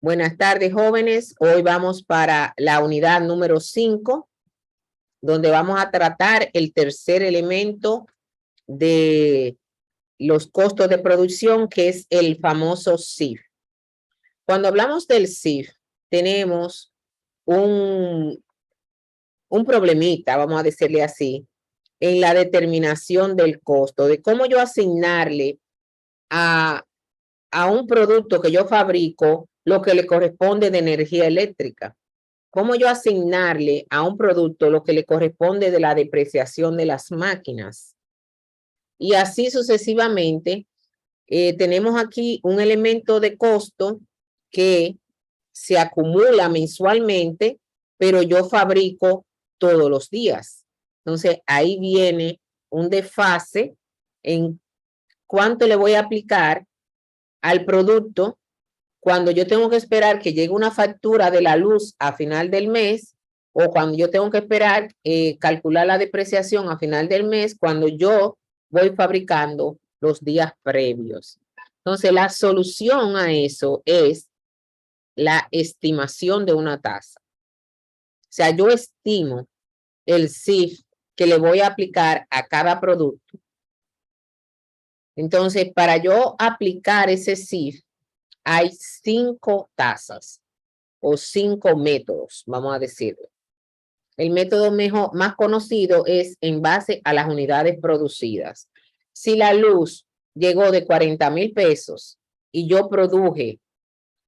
Buenas tardes, jóvenes. Hoy vamos para la unidad número 5, donde vamos a tratar el tercer elemento de los costos de producción, que es el famoso CIF. Cuando hablamos del CIF, tenemos un problemita, vamos a decirle así, en la determinación del costo, de cómo yo asignarle a un producto que yo fabrico lo que le corresponde de energía eléctrica. Cómo yo asignarle a un producto lo que le corresponde de la depreciación de las máquinas. Y así sucesivamente, tenemos aquí un elemento de costo que se acumula mensualmente, pero yo fabrico todos los días. Entonces, ahí viene un desfase en cuánto le voy a aplicar al producto cuando yo tengo que esperar que llegue una factura de la luz a final del mes, o cuando yo tengo que esperar calcular la depreciación a final del mes, cuando yo voy fabricando los días previos. Entonces, la solución a eso es la estimación de una tasa. O sea, yo estimo el CIF que le voy a aplicar a cada producto. Entonces, para yo aplicar ese CIF, hay 5 tasas o 5 métodos, vamos a decirlo. El método más conocido es en base a las unidades producidas. Si la luz llegó de 40,000 pesos y yo produje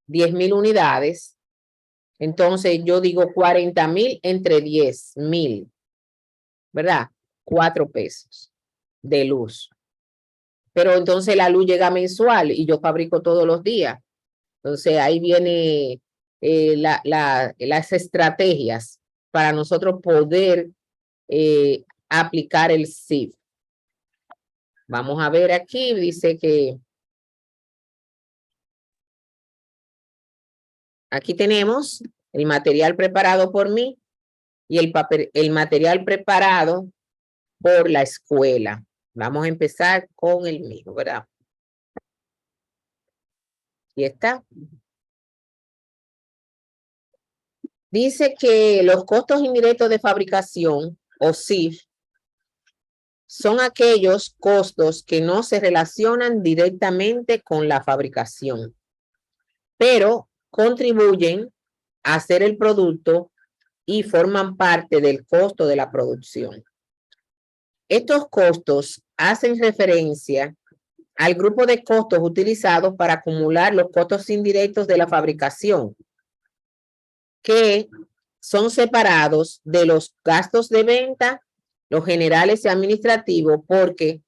10,000 unidades, entonces yo digo 40,000 entre 10,000, ¿verdad? 4 pesos de luz. Pero entonces la luz llega mensual y yo fabrico todos los días. Entonces ahí viene las estrategias para nosotros poder aplicar el CIF. Vamos a ver aquí, dice que aquí tenemos el material preparado por mí y el material preparado por la escuela. Vamos a empezar con el mío, ¿verdad? Y está. Dice que los costos indirectos de fabricación, o CIF, son aquellos costos que no se relacionan directamente con la fabricación, pero contribuyen a hacer el producto y forman parte del costo de la producción. Estos costos hacen referencia al grupo de costos utilizados para acumular los costos indirectos de la fabricación, que son separados de los gastos de venta, los generales y administrativos, porque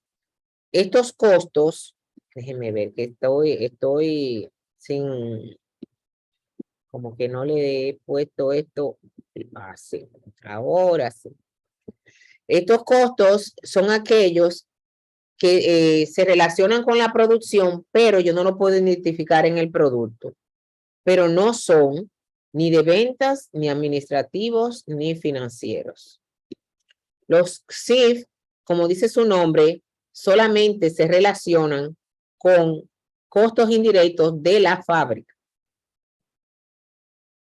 estos costos, déjenme ver que estoy sin, como que no le he puesto esto así, ahora sí. Estos costos son aquellos que se relacionan con la producción, pero yo no lo puedo identificar en el producto, pero no son ni de ventas, ni administrativos, ni financieros. Los CIF, como dice su nombre, solamente se relacionan con costos indirectos de la fábrica.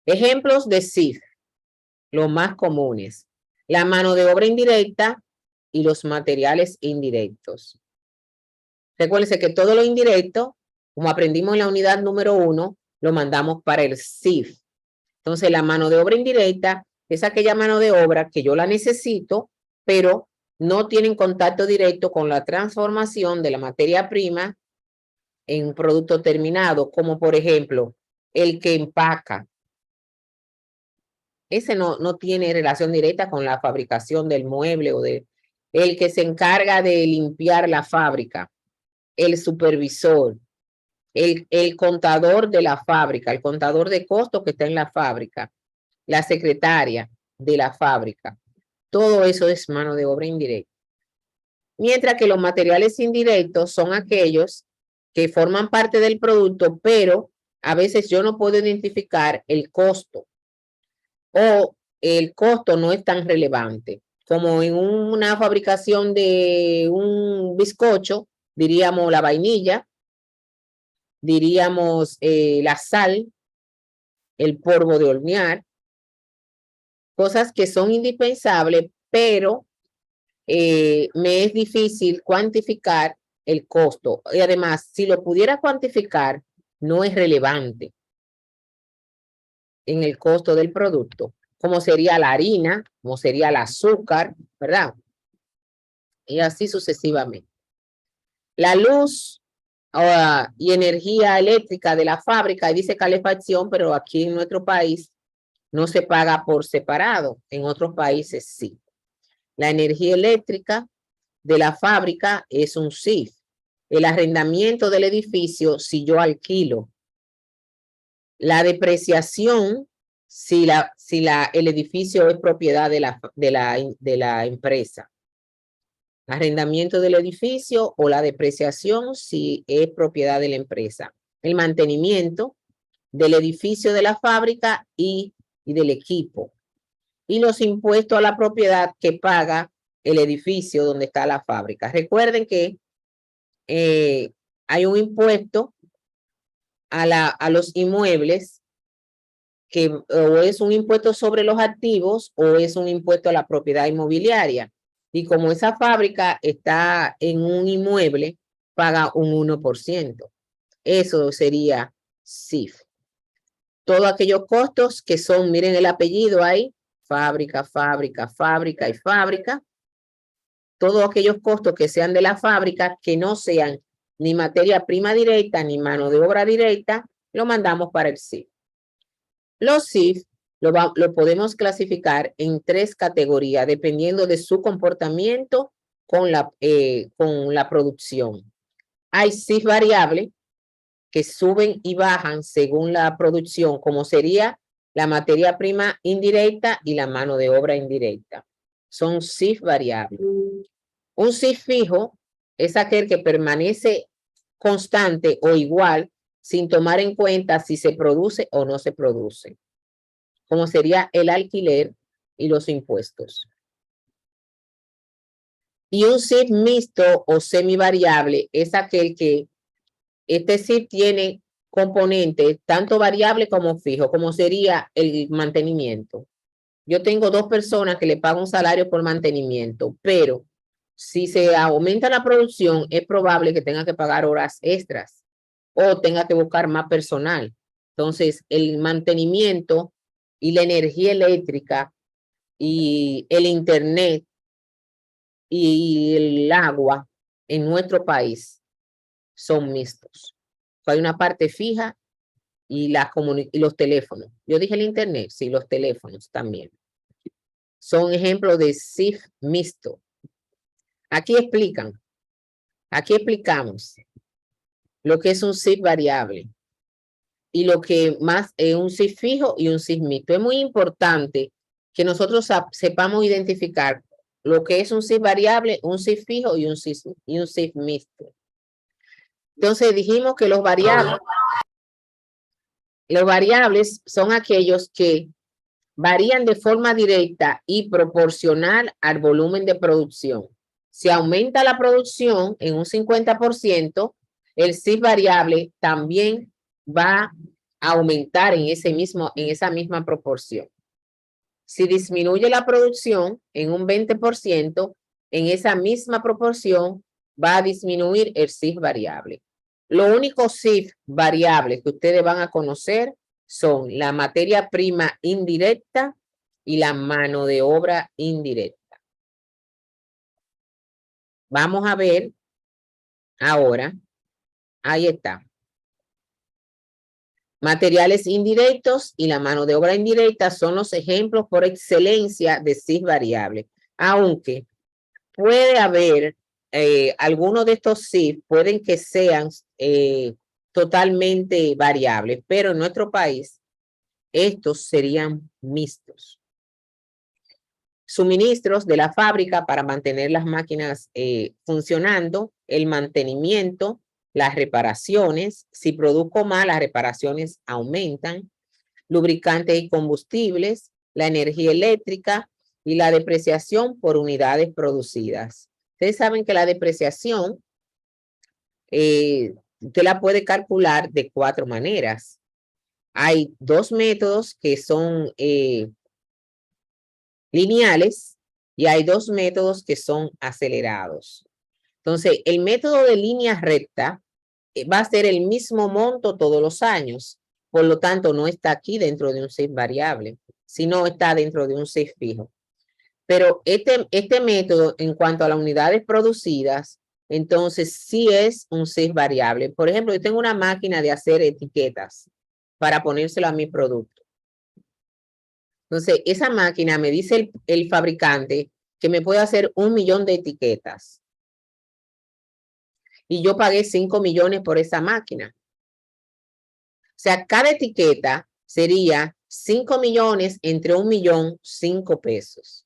Ejemplos de CIF, los más comunes: la mano de obra indirecta y los materiales indirectos. Recuérdense que todo lo indirecto, como aprendimos en la unidad número 1, lo mandamos para el CIF. Entonces, la mano de obra indirecta es aquella mano de obra que yo la necesito, pero no tienen contacto directo con la transformación de la materia prima en un producto terminado, como por ejemplo, el que empaca. Ese no tiene relación directa con la fabricación del mueble o el que se encarga de limpiar la fábrica, el supervisor, el contador de la fábrica, el contador de costos que está en la fábrica, la secretaria de la fábrica. Todo eso es mano de obra indirecta. Mientras que los materiales indirectos son aquellos que forman parte del producto, pero a veces yo no puedo identificar el costo, o el costo no es tan relevante. Como en una fabricación de un bizcocho, diríamos la vainilla, diríamos la sal, el polvo de hornear, cosas que son indispensables, pero me es difícil cuantificar el costo. Y además, si lo pudiera cuantificar, no es relevante en el costo del producto, como sería la harina, como sería el azúcar, ¿verdad? Y así sucesivamente. La luz y energía eléctrica de la fábrica, dice calefacción, pero aquí en nuestro país no se paga por separado, en otros países sí. La energía eléctrica de la fábrica es un CIF. El arrendamiento del edificio si yo alquilo. La depreciación si el edificio es propiedad de la empresa. Arrendamiento del edificio o la depreciación si es propiedad de la empresa. El mantenimiento del edificio de la fábrica y del equipo. Y los impuestos a la propiedad que paga el edificio donde está la fábrica. Recuerden que hay un impuesto a los inmuebles que o es un impuesto sobre los activos o es un impuesto a la propiedad inmobiliaria. Y como esa fábrica está en un inmueble, paga un 1%. Eso sería CIF. Todos aquellos costos que son, miren el apellido ahí, fábrica, fábrica, fábrica y fábrica. Todos aquellos costos que sean de la fábrica, que no sean ni materia prima directa ni mano de obra directa, lo mandamos para el CIF. Los CIF lo podemos clasificar en 3 categorías, dependiendo de su comportamiento con la producción. Hay CIF variable, que suben y bajan según la producción, como sería la materia prima indirecta y la mano de obra indirecta. Son CIF variables. Un CIF fijo es aquel que permanece constante o igual sin tomar en cuenta si se produce o no se produce, como sería el alquiler y los impuestos. Y un CIF mixto o semivariable es aquel que este CIF tiene componentes tanto variable como fijo, como sería el mantenimiento. Yo tengo 2 personas que le pago un salario por mantenimiento, pero si se aumenta la producción, es probable que tenga que pagar horas extras o tenga que buscar más personal. Entonces, el mantenimiento y la energía eléctrica y el internet y el agua en nuestro país son mixtos. Hay una parte fija y los teléfonos. Yo dije el internet, sí, los teléfonos también. Son ejemplos de CIF mixto. Aquí explicamos lo que es un CIF variable y lo que más es un CIF fijo y un CIF mixto. Es muy importante que nosotros sepamos identificar lo que es un CIF variable, un CIF fijo y un CIF mixto. Entonces dijimos que los variables son aquellos que varían de forma directa y proporcional al volumen de producción. Si aumenta la producción en un 50%, el CIF variable también va a aumentar en esa misma proporción. Si disminuye la producción en un 20%, en esa misma proporción va a disminuir el CIF variable. Lo único CIF variable que ustedes van a conocer son la materia prima indirecta y la mano de obra indirecta. Vamos a ver ahora, ahí está. Materiales indirectos y la mano de obra indirecta son los ejemplos por excelencia de CIF variable, aunque puede haber algunos de estos CIF pueden que sean totalmente variables, pero en nuestro país estos serían mixtos. Suministros de la fábrica para mantener las máquinas funcionando, el mantenimiento, las reparaciones. Si produzco más, las reparaciones aumentan. Lubricantes y combustibles, la energía eléctrica y la depreciación por unidades producidas. Ustedes saben que la depreciación usted la puede calcular de 4 maneras. Hay dos métodos que son lineales y hay dos métodos que son acelerados. Entonces, el método de línea recta va a ser el mismo monto todos los años. Por lo tanto, no está aquí dentro de un CIF variable, sino está dentro de un CIF fijo. Pero este método, en cuanto a las unidades producidas, entonces sí es un CIF variable. Por ejemplo, yo tengo una máquina de hacer etiquetas para ponérselo a mi producto. Entonces, esa máquina me dice el fabricante que me puede hacer 1 millón de etiquetas. Y yo pagué 5 millones por esa máquina. O sea, cada etiqueta sería 5 millones entre 1 millón, 5 pesos.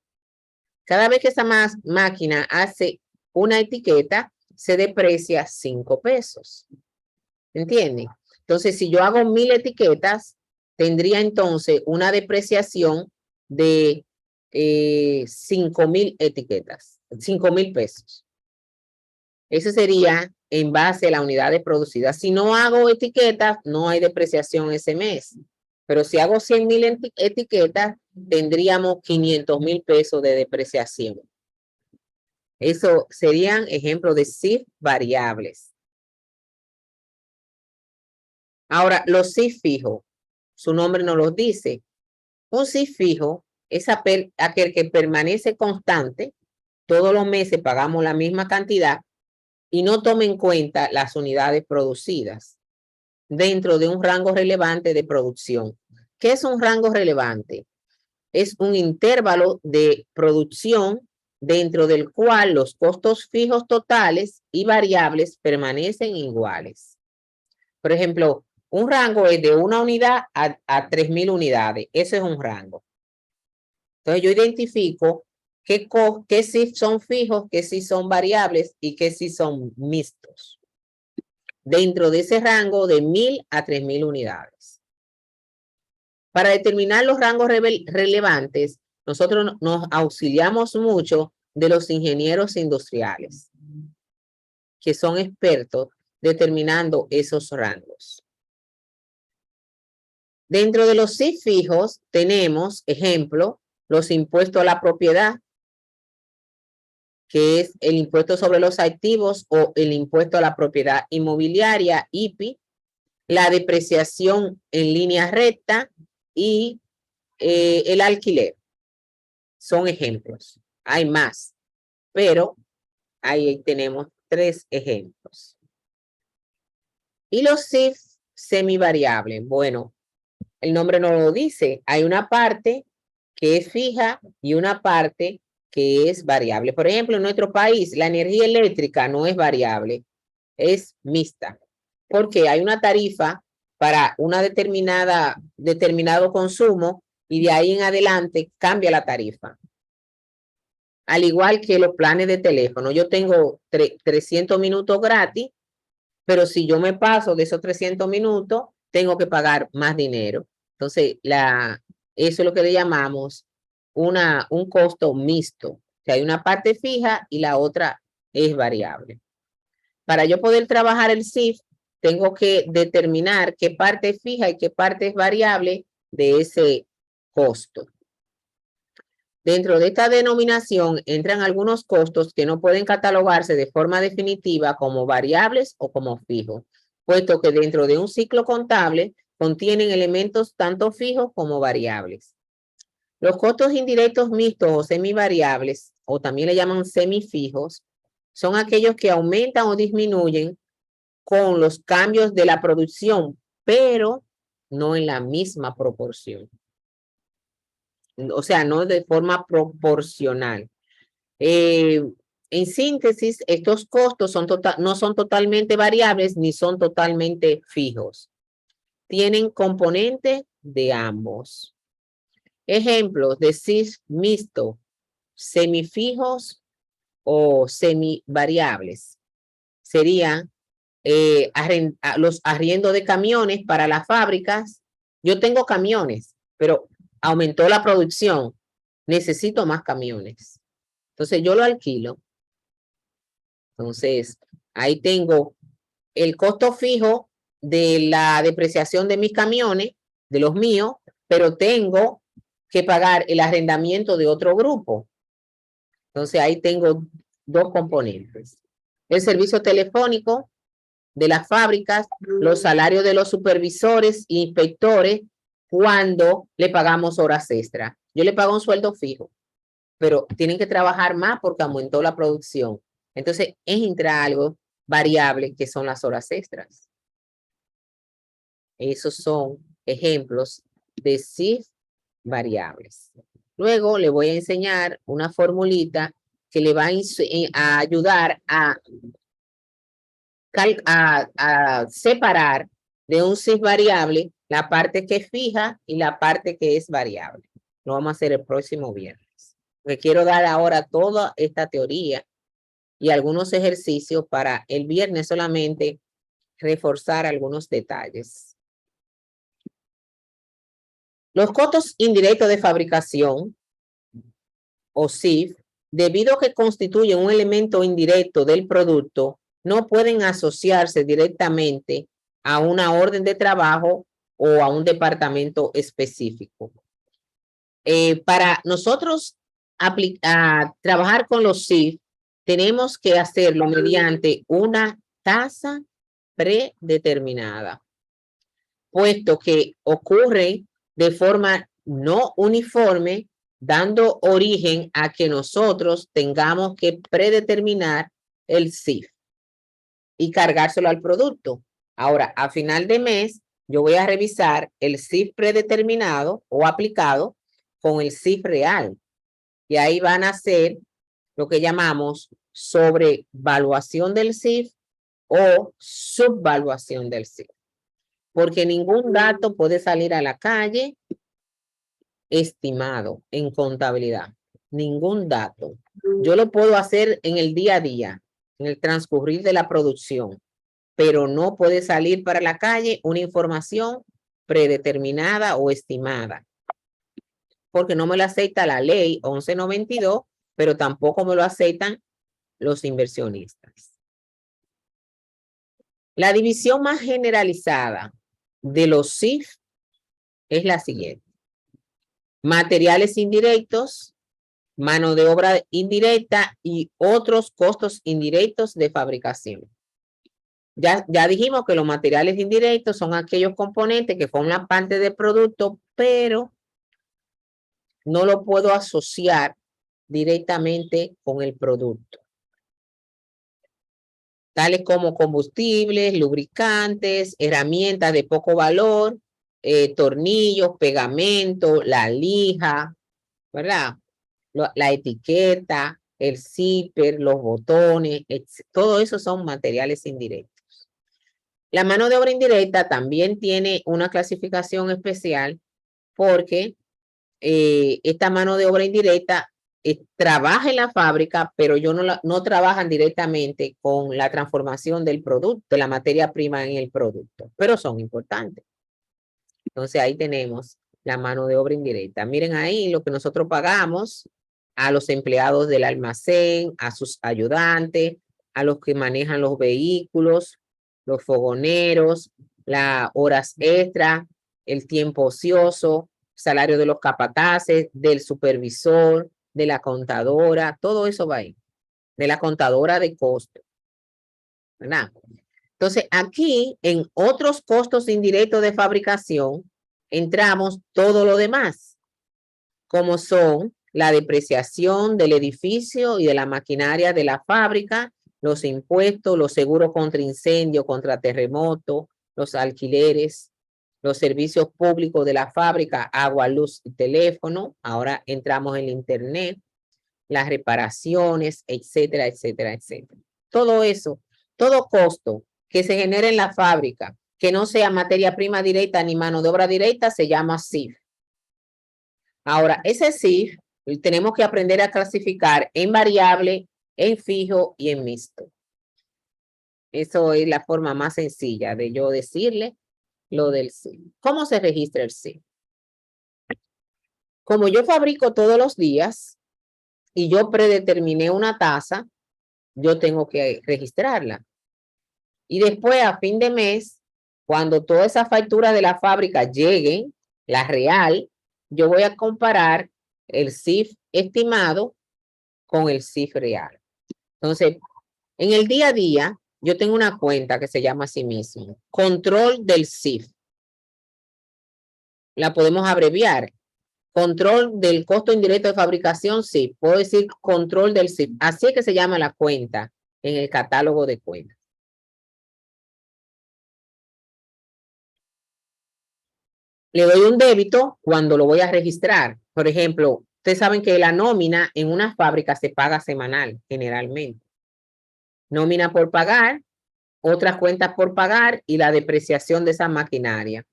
Cada vez que esa máquina hace una etiqueta, se deprecia 5 pesos. ¿Entienden? Entonces, si yo hago 1000 etiquetas, tendría entonces una depreciación de 5,000 etiquetas, 5,000 pesos. Eso sería en base a las unidades producidas. Si no hago etiquetas, no hay depreciación ese mes. Pero si hago 100,000 etiquetas, tendríamos 500,000 pesos de depreciación. Eso serían ejemplos de CIF variables. Ahora, los CIF fijos, su nombre nos los dice. Un CIF fijo es aquel que permanece constante. Todos los meses pagamos la misma cantidad y no toma en cuenta las unidades producidas dentro de un rango relevante de producción. ¿Qué es un rango relevante? Es un intervalo de producción dentro del cual los costos fijos totales y variables permanecen iguales. Por ejemplo, un rango es de 1 unidad a 3,000 unidades. Eso es un rango. Entonces yo identifico qué sí son fijos, qué sí son variables y qué sí son mixtos dentro de ese rango de 1,000 a 3,000 unidades. Para determinar los rangos relevantes, nosotros nos auxiliamos mucho de los ingenieros industriales, que son expertos determinando esos rangos. Dentro de los CIF fijos tenemos, ejemplo, los impuestos a la propiedad, que es el impuesto sobre los activos o el impuesto a la propiedad inmobiliaria, IPI, la depreciación en línea recta y el alquiler. Son ejemplos. Hay más, pero ahí tenemos 3 ejemplos. Y los CIF semivariables. Bueno, el nombre no lo dice. Hay una parte que es fija y una parte que es variable. Por ejemplo, en nuestro país, la energía eléctrica no es variable, es mixta, porque hay una tarifa para una determinado consumo y de ahí en adelante cambia la tarifa. Al igual que los planes de teléfono, yo tengo 300 minutos gratis, pero si yo me paso de esos 300 minutos, tengo que pagar más dinero. Entonces, eso es lo que le llamamos un costo mixto. O sea, hay una parte fija y la otra es variable. Para yo poder trabajar el CIF, tengo que determinar qué parte es fija y qué parte es variable de ese costo. Dentro de esta denominación entran algunos costos que no pueden catalogarse de forma definitiva como variables o como fijos, puesto que dentro de un ciclo contable contienen elementos tanto fijos como variables. Los costos indirectos mixtos o semivariables, o también le llaman semifijos, son aquellos que aumentan o disminuyen con los cambios de la producción, pero no en la misma proporción. O sea, no de forma proporcional. En síntesis, estos costos no son totalmente variables ni son totalmente fijos. Tienen componente de ambos. Ejemplos de CIF mixto, semifijos o semivariables. Serían los arriendos de camiones para las fábricas. Yo tengo camiones, pero aumentó la producción. Necesito más camiones. Entonces yo lo alquilo. Entonces ahí tengo el costo fijo de la depreciación de mis camiones de los míos, pero tengo que pagar el arrendamiento de otro grupo. Entonces ahí tengo dos componentes. El servicio telefónico de las fábricas, los salarios de los supervisores e inspectores cuando le pagamos horas extra. Yo le pago un sueldo fijo, pero tienen que trabajar más porque aumentó la producción. Entonces entra algo variable que son las horas extras. Esos son ejemplos de CIF variables. Luego le voy a enseñar una formulita que le va a ayudar a separar de un CIF variable la parte que es fija y la parte que es variable. Lo vamos a hacer el próximo viernes. Porque quiero dar ahora toda esta teoría y algunos ejercicios para el viernes solamente reforzar algunos detalles. Los costos indirectos de fabricación o CIF, debido a que constituyen un elemento indirecto del producto, no pueden asociarse directamente a una orden de trabajo o a un departamento específico. Para nosotros trabajar con los CIF, tenemos que hacerlo mediante una tasa predeterminada, puesto que ocurre de forma no uniforme, dando origen a que nosotros tengamos que predeterminar el CIF y cargárselo al producto. Ahora, a final de mes, yo voy a revisar el CIF predeterminado o aplicado con el CIF real. Y ahí van a hacer lo que llamamos sobrevaluación del CIF o subvaluación del CIF. Porque ningún dato puede salir a la calle estimado en contabilidad. Ningún dato. Yo lo puedo hacer en el día a día, en el transcurrir de la producción, pero no puede salir para la calle una información predeterminada o estimada, porque no me lo acepta la ley 1192, pero tampoco me lo aceptan los inversionistas. La división más generalizada de los CIF es la siguiente: materiales indirectos, mano de obra indirecta y otros costos indirectos de fabricación. Ya dijimos que los materiales indirectos son aquellos componentes que forman parte del producto, pero no lo puedo asociar directamente con el producto. Tales como combustibles, lubricantes, herramientas de poco valor, tornillos, pegamento, la lija, ¿verdad? La etiqueta, el zipper, los botones, todo eso son materiales indirectos. La mano de obra indirecta también tiene una clasificación especial porque esta mano de obra indirecta trabaja en la fábrica, pero no trabajan directamente con la transformación del producto, de la materia prima en el producto, pero son importantes. Entonces ahí tenemos la mano de obra indirecta. Miren ahí lo que nosotros pagamos a los empleados del almacén, a sus ayudantes, a los que manejan los vehículos, los fogoneros, las horas extra, el tiempo ocioso, salario de los capataces, del supervisor, de la contadora, todo eso va ahí, de la contadora de costos, ¿verdad? Entonces, aquí en otros costos indirectos de fabricación, entramos todo lo demás, como son la depreciación del edificio y de la maquinaria de la fábrica, los impuestos, los seguros contra incendio, contra terremoto, los alquileres, los servicios públicos de la fábrica, agua, luz y teléfono. Ahora entramos en el internet, las reparaciones, etcétera, etcétera, etcétera. Todo eso, todo costo que se genere en la fábrica, que no sea materia prima directa ni mano de obra directa, se llama CIF. Ahora, ese CIF tenemos que aprender a clasificar en variable, en fijo y en mixto. Eso es la forma más sencilla de yo decirle lo del CIF. ¿Cómo se registra el CIF? Como yo fabrico todos los días y yo predeterminé una tasa, yo tengo que registrarla. Y después, a fin de mes, cuando todas esas facturas de la fábrica lleguen la real, yo voy a comparar el CIF estimado con el CIF real. Entonces, en el día a día, yo tengo una cuenta que se llama así mismo, control del CIF. La podemos abreviar. Control del costo indirecto de fabricación, sí. Puedo decir control del CIF. Así es que se llama la cuenta en el catálogo de cuentas. Le doy un débito cuando lo voy a registrar. Por ejemplo, ustedes saben que la nómina en una fábrica se paga semanal, generalmente. Nómina por pagar, otras cuentas por pagar y la depreciación de esa maquinaria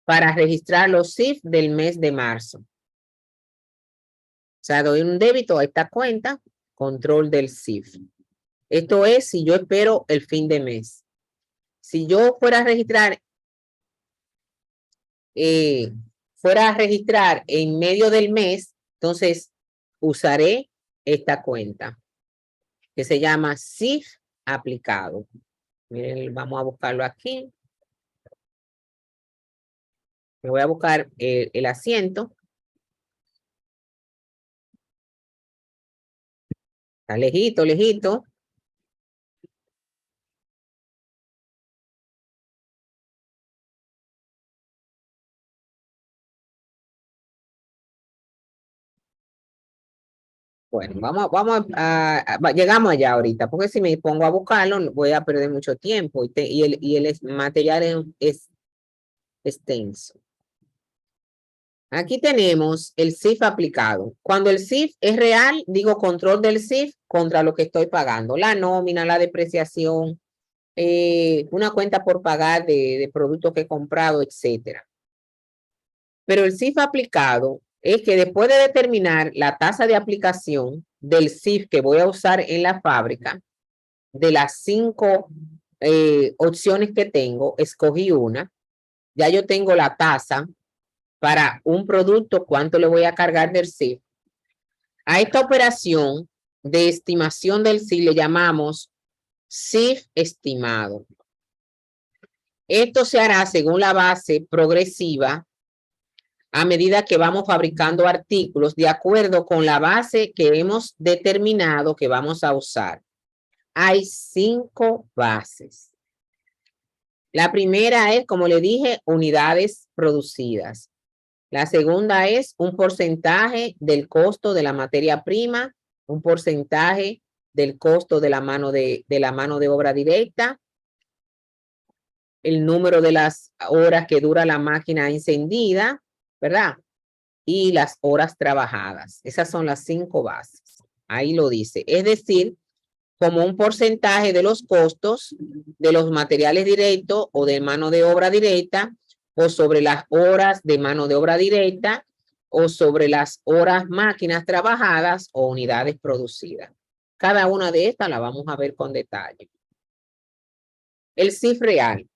para registrar los CIF del mes de marzo. O sea, doy un débito a esta cuenta, control del CIF. Esto es si yo espero el fin de mes. Si yo fuera a registrar en medio del mes, entonces usaré esta cuenta que se llama CIF aplicado. Miren, vamos a buscarlo aquí. Me voy a buscar el asiento. Está lejito, lejito. Bueno, llegamos allá ahorita, porque si me pongo a buscarlo, voy a perder mucho tiempo y el material es extenso. Aquí tenemos el CIF aplicado. Cuando el CIF es real, digo control del CIF contra lo que estoy pagando. La nómina, la depreciación, una cuenta por pagar de productos que he comprado, etcétera. Pero el CIF aplicado es que después de determinar la tasa de aplicación del CIF que voy a usar en la fábrica, de las 5 opciones que tengo, escogí una. Ya yo tengo la tasa para un producto, cuánto le voy a cargar del CIF. A esta operación de estimación del CIF le llamamos CIF estimado. Esto se hará según la base progresiva a medida que vamos fabricando artículos de acuerdo con la base que hemos determinado que vamos a usar. Hay 5 bases. La primera es, como le dije, unidades producidas. La segunda es un porcentaje del costo de la materia prima, un porcentaje del costo de la mano de obra directa, el número de las horas que dura la máquina encendida, ¿verdad? Y las horas trabajadas. Esas son las 5 bases. Ahí lo dice. Es decir, como un porcentaje de los costos de los materiales directos o de mano de obra directa, o sobre las horas de mano de obra directa, o sobre las horas máquinas trabajadas o unidades producidas. Cada una de estas la vamos a ver con detalle. El CIF real.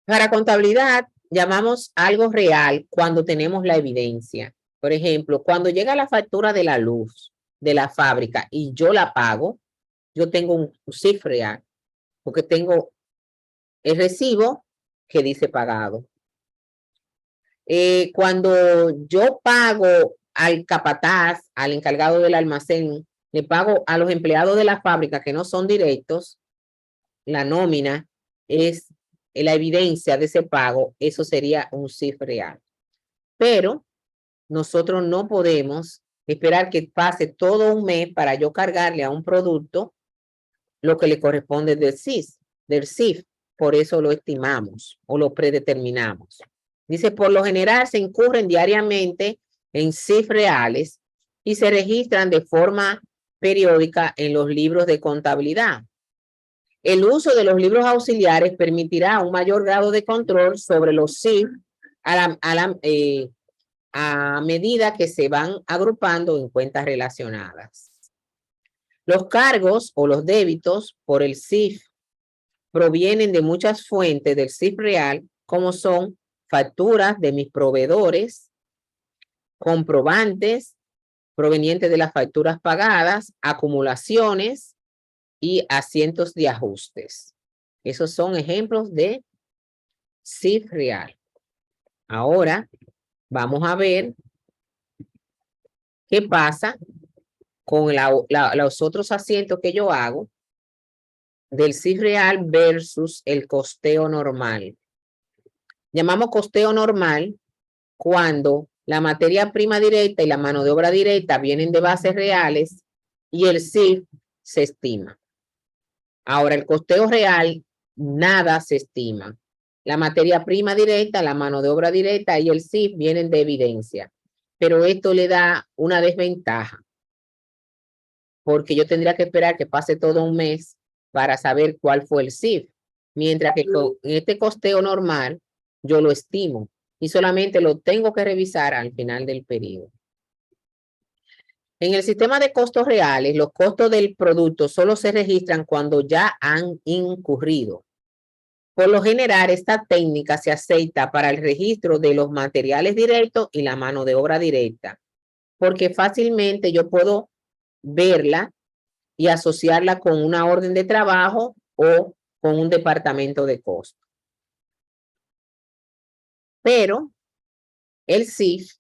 Para contabilidad, llamamos algo real cuando tenemos la evidencia. Por ejemplo, cuando llega la factura de la luz de la fábrica y yo la pago, yo tengo un CIF real, porque tengo el recibo que dice pagado. Cuando yo pago al capataz, al encargado del almacén, le pago a los empleados de la fábrica que no son directos, la nómina es la evidencia de ese pago, eso sería un CIF real. Pero nosotros no podemos esperar que pase todo un mes para yo cargarle a un producto lo que le corresponde del CIF. Por eso lo estimamos o lo predeterminamos. Dice, por lo general se incurren diariamente en CIF reales y se registran de forma periódica en los libros de contabilidad. El uso de los libros auxiliares permitirá un mayor grado de control sobre los CIF a medida que se van agrupando en cuentas relacionadas. Los cargos o los débitos por el CIF provienen de muchas fuentes del CIF real, como son facturas de mis proveedores, comprobantes provenientes de las facturas pagadas, acumulaciones y asientos de ajustes. Esos son ejemplos de CIF real. Ahora vamos a ver qué pasa con los otros asientos que yo hago del CIF real versus el costeo normal. Llamamos costeo normal cuando la materia prima directa y la mano de obra directa vienen de bases reales y el CIF se estima. Ahora, el costeo real, nada se estima. La materia prima directa, la mano de obra directa y el CIF vienen de evidencia. Pero esto le da una desventaja, porque yo tendría que esperar que pase todo un mes para saber cuál fue el CIF. Mientras que con este costeo normal, yo lo estimo y solamente lo tengo que revisar al final del periodo. En el sistema de costos reales, los costos del producto solo se registran cuando ya han incurrido. Por lo general, esta técnica se acepta para el registro de los materiales directos y la mano de obra directa, porque fácilmente yo puedo verla y asociarla con una orden de trabajo o con un departamento de costo. Pero el CIF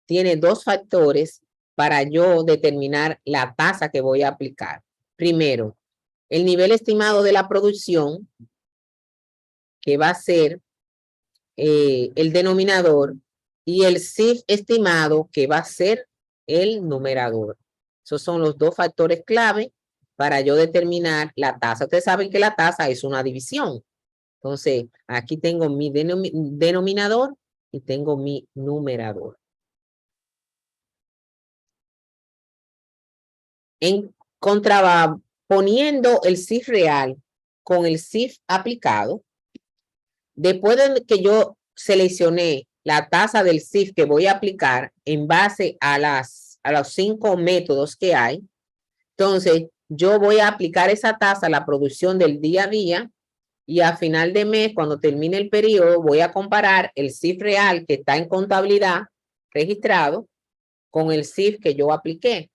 tiene dos factores para yo determinar la tasa que voy a aplicar. Primero, el nivel estimado de la producción, que va a ser el denominador, y el CIF estimado, que va a ser el numerador. Esos son los dos factores clave para yo determinar la tasa. Ustedes saben que la tasa es una división. Entonces, aquí tengo mi denominador y tengo mi numerador. Contraponiendo el CIF real con el CIF aplicado, después de que yo seleccioné la tasa del CIF que voy a aplicar en base a los 5 métodos que hay, entonces yo voy a aplicar esa tasa a la producción del día a día y a final de mes, cuando termine el periodo, voy a comparar el CIF real que está en contabilidad registrado con el CIF que yo apliqué.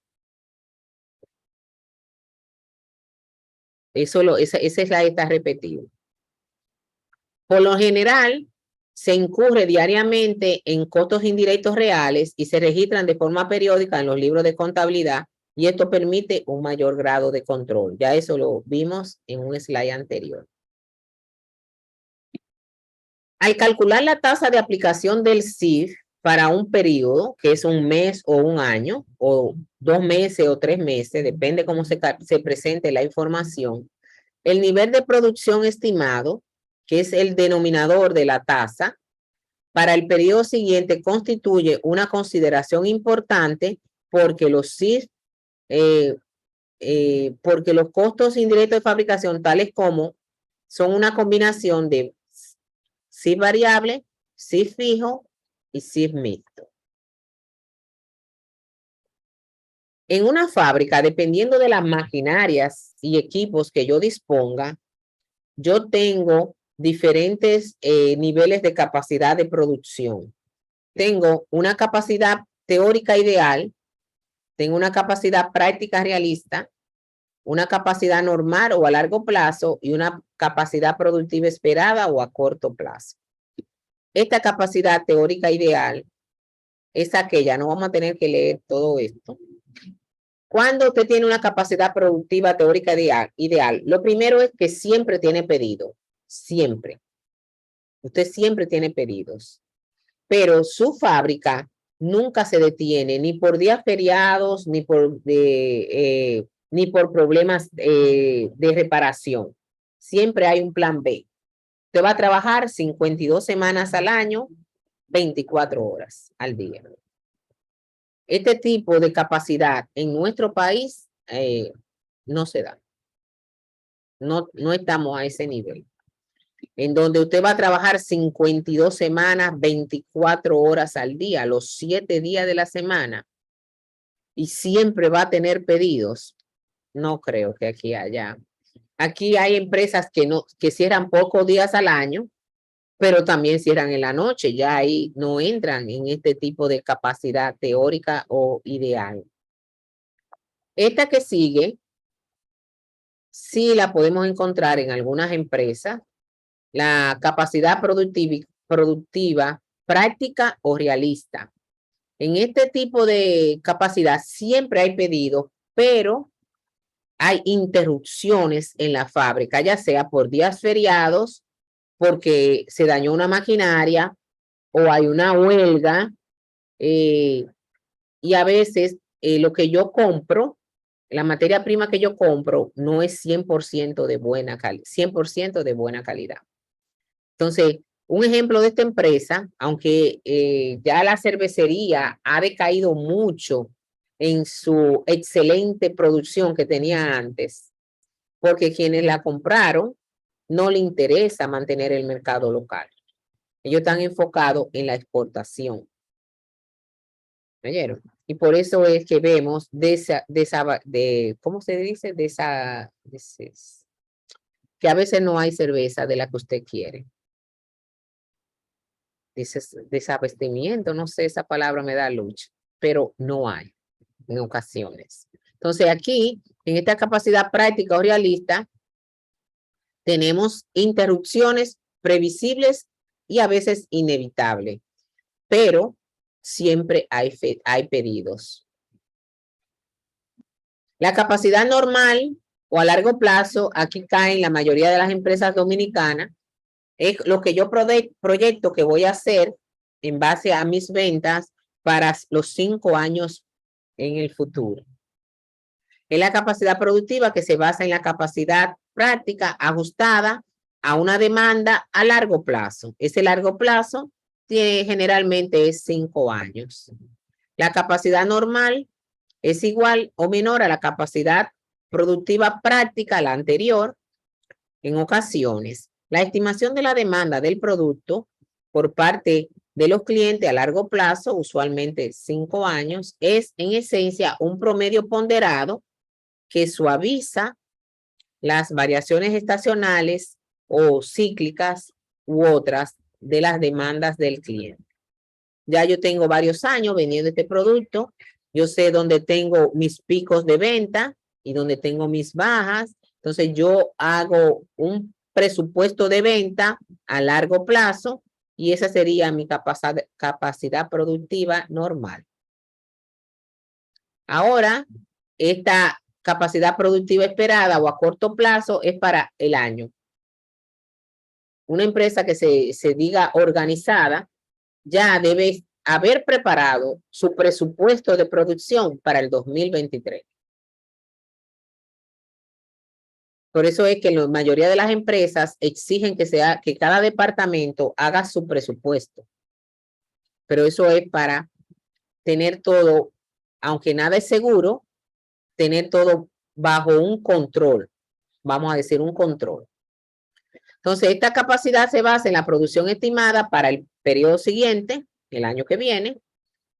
Esa slide está repetido. Por lo general, se incurre diariamente en costos indirectos reales y se registran de forma periódica en los libros de contabilidad y esto permite un mayor grado de control. Ya eso lo vimos en un slide anterior. Al calcular la tasa de aplicación del CIF para un periodo, que es un mes o un año, o 2 meses o 3 meses, depende cómo se presente la información, el nivel de producción estimado, que es el denominador de la tasa, para el periodo siguiente constituye una consideración importante porque los CIF, porque los costos indirectos de fabricación, tales como son una combinación de CIF variable, CIF fijo y CIF mixto. En una fábrica, dependiendo de las maquinarias y equipos que yo disponga, yo tengo diferentes niveles de capacidad de producción. Tengo una capacidad teórica ideal, tengo una capacidad práctica realista, una capacidad normal o a largo plazo y una capacidad productiva esperada o a corto plazo. Esta capacidad teórica ideal es aquella, no vamos a tener que leer todo esto. Cuando usted tiene una capacidad productiva teórica ideal, lo primero es que siempre tiene pedido, siempre. Usted siempre tiene pedidos, pero su fábrica nunca se detiene, ni por días feriados, ni por problemas de reparación. Siempre hay un plan B. Usted va a trabajar 52 semanas al año, 24 horas al día. Este tipo de capacidad en nuestro país no se da. No estamos a ese nivel. En donde usted va a trabajar 52 semanas, 24 horas al día, los 7 días de la semana, y siempre va a tener pedidos. No creo que aquí haya. Aquí hay empresas que cierran pocos días al año, pero también cierran en la noche. Ya ahí no entran en este tipo de capacidad teórica o ideal. Esta que sigue, sí la podemos encontrar en algunas empresas. La capacidad productiva práctica o realista. En este tipo de capacidad siempre hay pedidos, pero hay interrupciones en la fábrica, ya sea por días feriados, porque se dañó una maquinaria o hay una huelga, y a veces lo que yo compro, la materia prima que yo compro no es 100% de buena calidad, 100% de buena calidad. Entonces, un ejemplo de esta empresa, aunque ya la cervecería ha decaído mucho en su excelente producción que tenía antes, porque quienes la compraron no le interesa mantener el mercado local. Ellos están enfocados en la exportación. ¿Oyeron? Y por eso es que vemos ¿cómo se dice? Que a veces no hay cerveza de la que usted quiere. Desabastecimiento, no sé, esa palabra me da lucha, pero no hay en ocasiones. Entonces aquí, en esta capacidad práctica o realista, tenemos interrupciones previsibles y a veces inevitables, pero siempre hay pedidos. La capacidad normal o a largo plazo, aquí caen la mayoría de las empresas dominicanas, es lo que yo proyecto que voy a hacer en base a mis ventas para los 5 años en el futuro. Es la capacidad productiva que se basa en la capacidad práctica ajustada a una demanda a largo plazo. Ese largo plazo generalmente es 5 años. La capacidad normal es igual o menor a la capacidad productiva práctica, la anterior, en ocasiones. La estimación de la demanda del producto por parte de los clientes a largo plazo, usualmente 5 años, es en esencia un promedio ponderado que suaviza las variaciones estacionales o cíclicas u otras de las demandas del cliente. Ya yo tengo varios años vendiendo este producto, yo sé dónde tengo mis picos de venta y dónde tengo mis bajas, entonces yo hago un presupuesto de venta a largo plazo y esa sería mi capacidad productiva normal. Ahora, esta capacidad productiva esperada o a corto plazo es para el año. Una empresa que se diga organizada ya debe haber preparado su presupuesto de producción para el 2023. Por eso es que la mayoría de las empresas exigen que cada departamento haga su presupuesto. Pero eso es para tener todo, aunque nada es seguro, tener todo bajo un control. Vamos a decir un control. Entonces, esta capacidad se basa en la producción estimada para el periodo siguiente, el año que viene,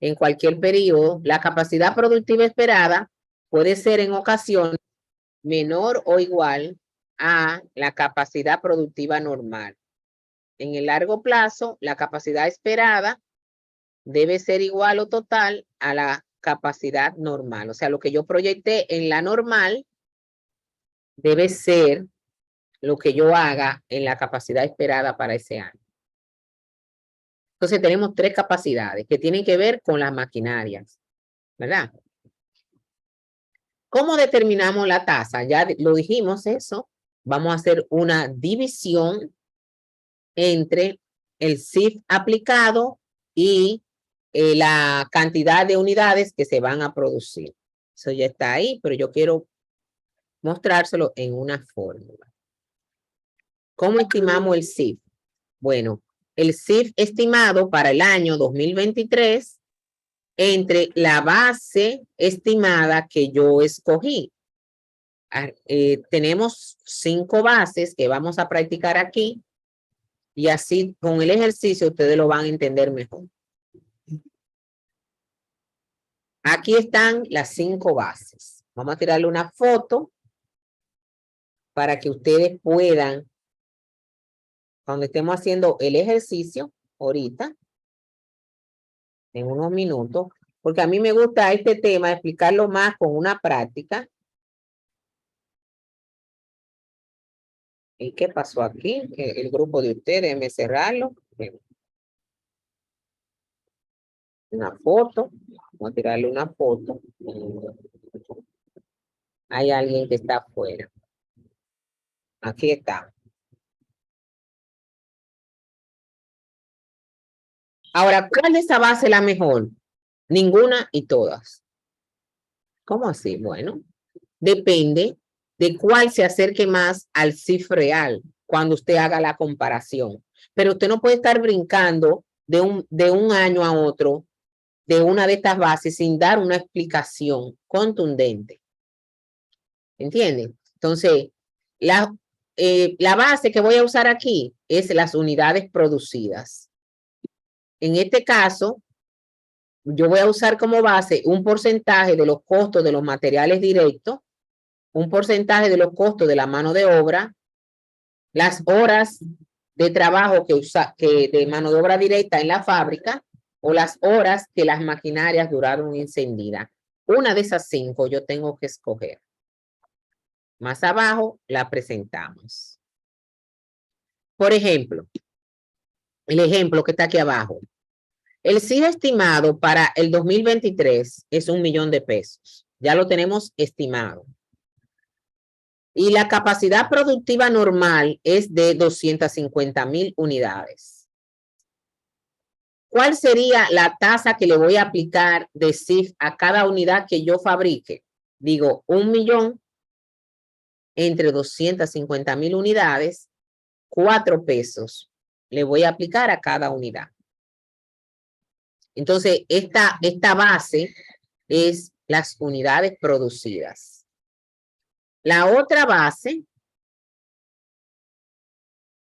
en cualquier periodo. La capacidad productiva esperada puede ser en ocasiones menor o igual a la capacidad productiva normal. En el largo plazo, la capacidad esperada debe ser igual o total a la capacidad normal. O sea, lo que yo proyecté en la normal debe ser lo que yo haga en la capacidad esperada para ese año. Entonces tenemos 3 capacidades que tienen que ver con las maquinarias, ¿verdad? ¿Cómo determinamos la tasa? Ya lo dijimos eso. Vamos a hacer una división entre el CIF aplicado y la cantidad de unidades que se van a producir. Eso ya está ahí, pero yo quiero mostrárselo en una fórmula. ¿Cómo estimamos el CIF? Bueno, el CIF estimado para el año 2023 entre la base estimada que yo escogí. Tenemos 5 bases que vamos a practicar aquí y así con el ejercicio ustedes lo van a entender mejor. Aquí están las 5 bases. Vamos a tirarle una foto para que ustedes puedan, cuando estemos haciendo el ejercicio, ahorita, en unos minutos, porque a mí me gusta este tema, explicarlo más con una práctica. ¿Y qué pasó aquí? El grupo de ustedes, déjenme cerrarlo. una foto. Vamos a tirarle una foto. Hay alguien que está afuera. Aquí está. Ahora, ¿cuál de esta base es la mejor? Ninguna y todas. ¿Cómo así? Bueno, depende de cuál se acerque más al CIF real cuando usted haga la comparación. Pero usted no puede estar brincando de un año a otro de una de estas bases sin dar una explicación contundente. ¿Entienden? Entonces, la base que voy a usar aquí es las unidades producidas. En este caso, yo voy a usar como base un porcentaje de los costos de los materiales directos, un porcentaje de los costos de la mano de obra, las horas de trabajo que de mano de obra directa en la fábrica o las horas que las maquinarias duraron encendidas. Una de esas 5 yo tengo que escoger. Más abajo la presentamos. Por ejemplo, el ejemplo que está aquí abajo. El CIF estimado para el 2023 es $1.000.000. Ya lo tenemos estimado. Y la capacidad productiva normal es de 250,000 unidades. ¿Cuál sería la tasa que le voy a aplicar de CIF a cada unidad que yo fabrique? Digo, 1,000,000 entre 250,000 unidades, 4 pesos le voy a aplicar a cada unidad. Entonces, esta base es las unidades producidas. La otra base,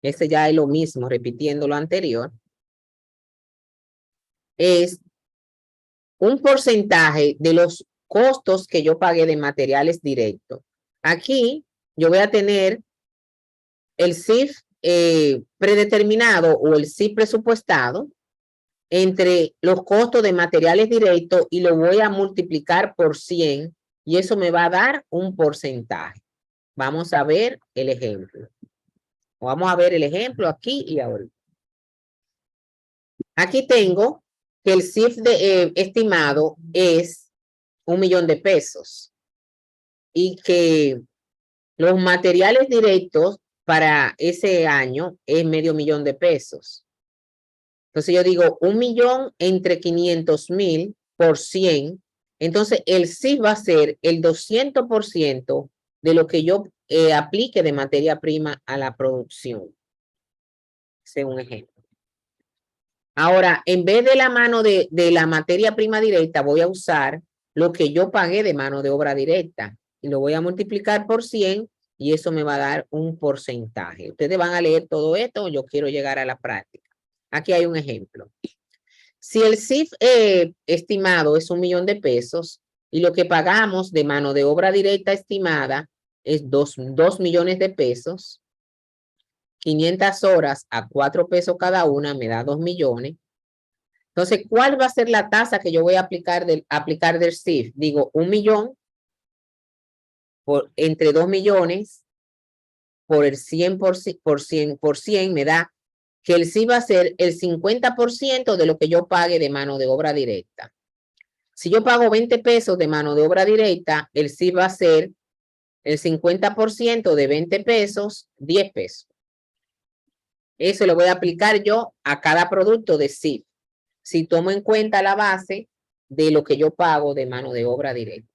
ese ya es lo mismo, repitiendo lo anterior, es un porcentaje de los costos que yo pagué de materiales directos. Aquí yo voy a tener el CIF predeterminado o el CIF presupuestado entre los costos de materiales directos y lo voy a multiplicar por 100 y eso me va a dar un porcentaje. Vamos a ver el ejemplo. Vamos a ver el ejemplo aquí y ahora. Aquí tengo que el CIF estimado es $1,000,000 y que los materiales directos para ese año es $500,000. Entonces yo digo 1,000,000 entre 500,000 por 100. Entonces el CIF va a ser el 200% de lo que yo aplique de materia prima a la producción. Ese es un ejemplo. Ahora, en vez de la mano de la materia prima directa, voy a usar lo que yo pagué de mano de obra directa y lo voy a multiplicar por 100 y eso me va a dar un porcentaje. Ustedes van a leer todo esto, yo quiero llegar a la práctica. Aquí hay un ejemplo. Si el CIF estimado es $1,000,000 y lo que pagamos de mano de obra directa estimada es 2 millones de pesos, 500 horas a 4 pesos cada una me da 2 millones. Entonces, ¿cuál va a ser la tasa que yo voy a aplicar del CIF? Digo, 1,000,000 entre 2 millones por el 100 por 100 me da que el CIF va a ser el 50% de lo que yo pague de mano de obra directa. Si yo pago 20 pesos de mano de obra directa, el CIF va a ser el 50% de 20 pesos, 10 pesos. Eso lo voy a aplicar yo a cada producto de CIF, si tomo en cuenta la base de lo que yo pago de mano de obra directa.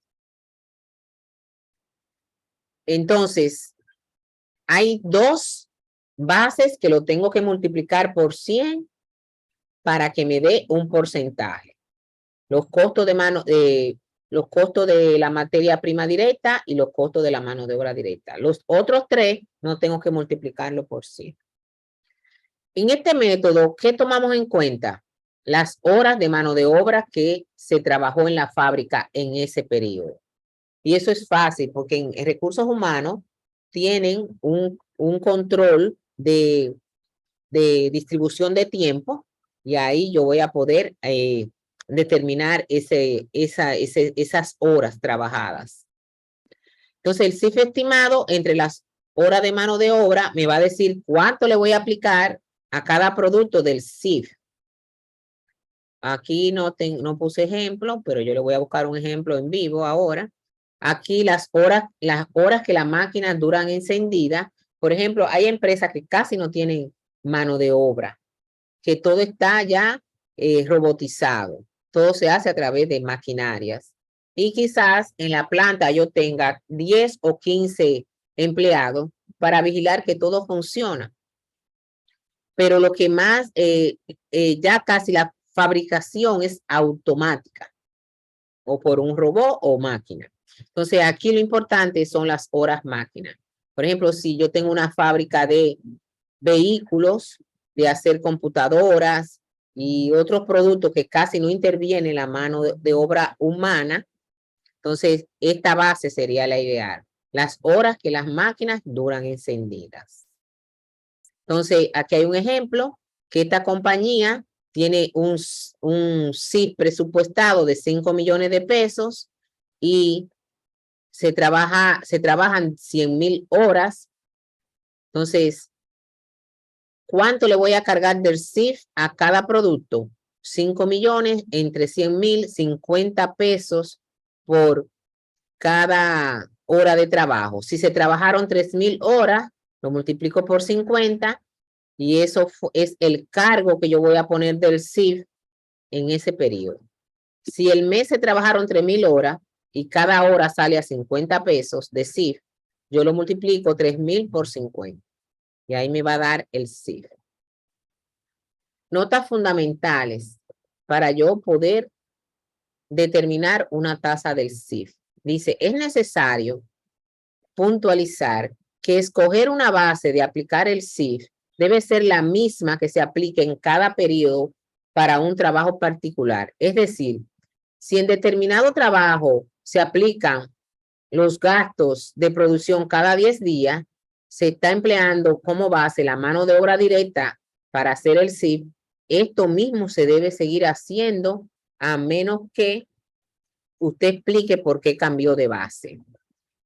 Entonces, hay 2 bases que lo tengo que multiplicar por 100 para que me dé un porcentaje. Los costos los costos de la materia prima directa y los costos de la mano de obra directa. Los otros 3 no tengo que multiplicarlo por 100. En este método, ¿qué tomamos en cuenta? Las horas de mano de obra que se trabajó en la fábrica en ese periodo. Y eso es fácil porque en recursos humanos tienen un control de distribución de tiempo y ahí yo voy a poder determinar esas horas trabajadas. Entonces, el CIF estimado entre las horas de mano de obra me va a decir cuánto le voy a aplicar a cada producto del CIF. Aquí no puse ejemplo, pero yo le voy a buscar un ejemplo en vivo ahora. Aquí las horas que las máquinas duran encendidas. Por ejemplo, hay empresas que casi no tienen mano de obra, que todo está ya robotizado. Todo se hace a través de maquinarias. Y quizás en la planta yo tenga 10 o 15 empleados para vigilar que todo funciona. Pero lo que más, ya casi la fabricación es automática, o por un robot o máquina. Entonces, aquí lo importante son las horas máquina. Por ejemplo, si yo tengo una fábrica de vehículos, de hacer computadoras y otros productos que casi no interviene la mano de obra humana, entonces esta base sería la ideal. Las horas que las máquinas duran encendidas. Entonces, aquí hay un ejemplo que esta compañía tiene un SIF presupuestado de 5 millones de pesos y se trabajan 100,000 horas. Entonces, ¿cuánto le voy a cargar del SIF a cada producto? 5 millones entre 100,000, 50 pesos por cada hora de trabajo. Si se trabajaron 3,000 horas, lo multiplico por 50 y eso es el cargo que yo voy a poner del SIF en ese periodo. Si el mes se trabajaron 3,000 horas y cada hora sale a 50 pesos de SIF, yo lo multiplico 3,000 por 50 y ahí me va a dar el SIF. Notas fundamentales para yo poder determinar una tasa del SIF. Dice, es necesario puntualizar que escoger una base de aplicar el SIF debe ser la misma que se aplique en cada periodo para un trabajo particular. Es decir, si en determinado trabajo se aplican los gastos de producción cada 10 días, se está empleando como base la mano de obra directa para hacer el SIF, esto mismo se debe seguir haciendo a menos que usted explique por qué cambió de base.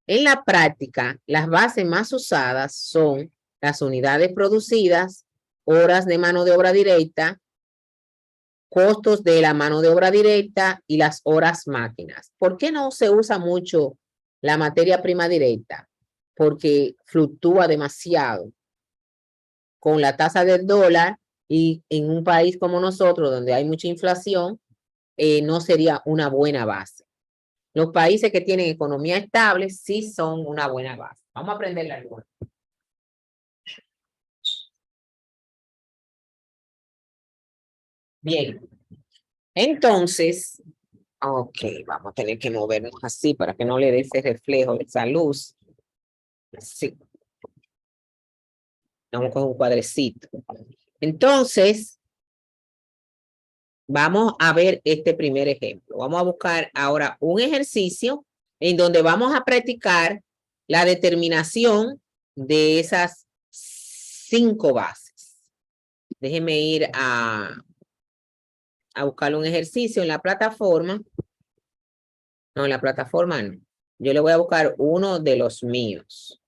En la práctica, las bases más usadas son las unidades producidas, horas de mano de obra directa, costos de la mano de obra directa y las horas máquinas. ¿Por qué no se usa mucho la materia prima directa? Porque fluctúa demasiado con la tasa del dólar y en un país como nosotros, donde hay mucha inflación, no sería una buena base. Los países que tienen economía estable sí son una buena base. Vamos a aprender alguna. Bien, entonces, ok, vamos a tener que movernos así para que no le dé ese reflejo de esa luz. Sí, vamos con un cuadrecito. Entonces, vamos a ver este primer ejemplo. Vamos a buscar ahora un ejercicio en donde vamos a practicar la determinación de esas 5 bases. Déjenme ir a buscar un ejercicio en la plataforma. No, en la plataforma no. Yo le voy a buscar uno de los míos.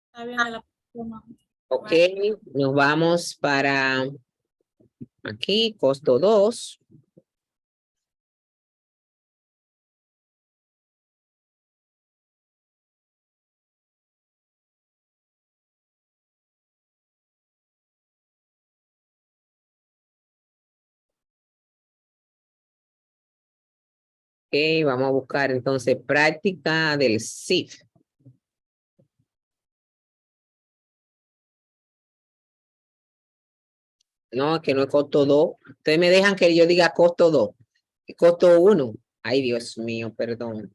Está bien de la plataforma. Ok, nos vamos para aquí, costo 2. Ok, vamos a buscar entonces práctica del SIF. No, que no es costo 2. Ustedes me dejan que yo diga costo 2. Costo 1. Ay, Dios mío, perdón.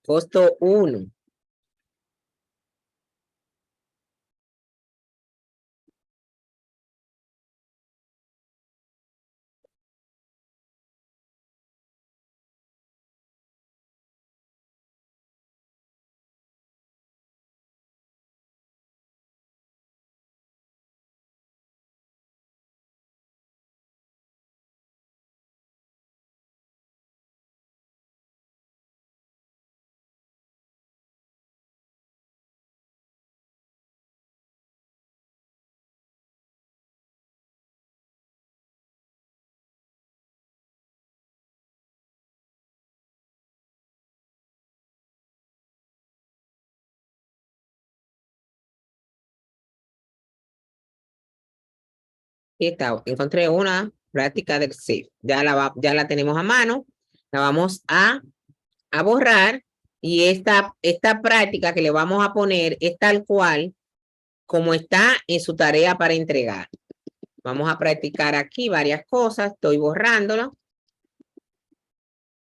Costo 1. Aquí está, encontré una práctica del SIF. Ya la tenemos a mano. La vamos a borrar. Y esta práctica que le vamos a poner es tal cual como está en su tarea para entregar. Vamos a practicar aquí varias cosas. Estoy borrándolo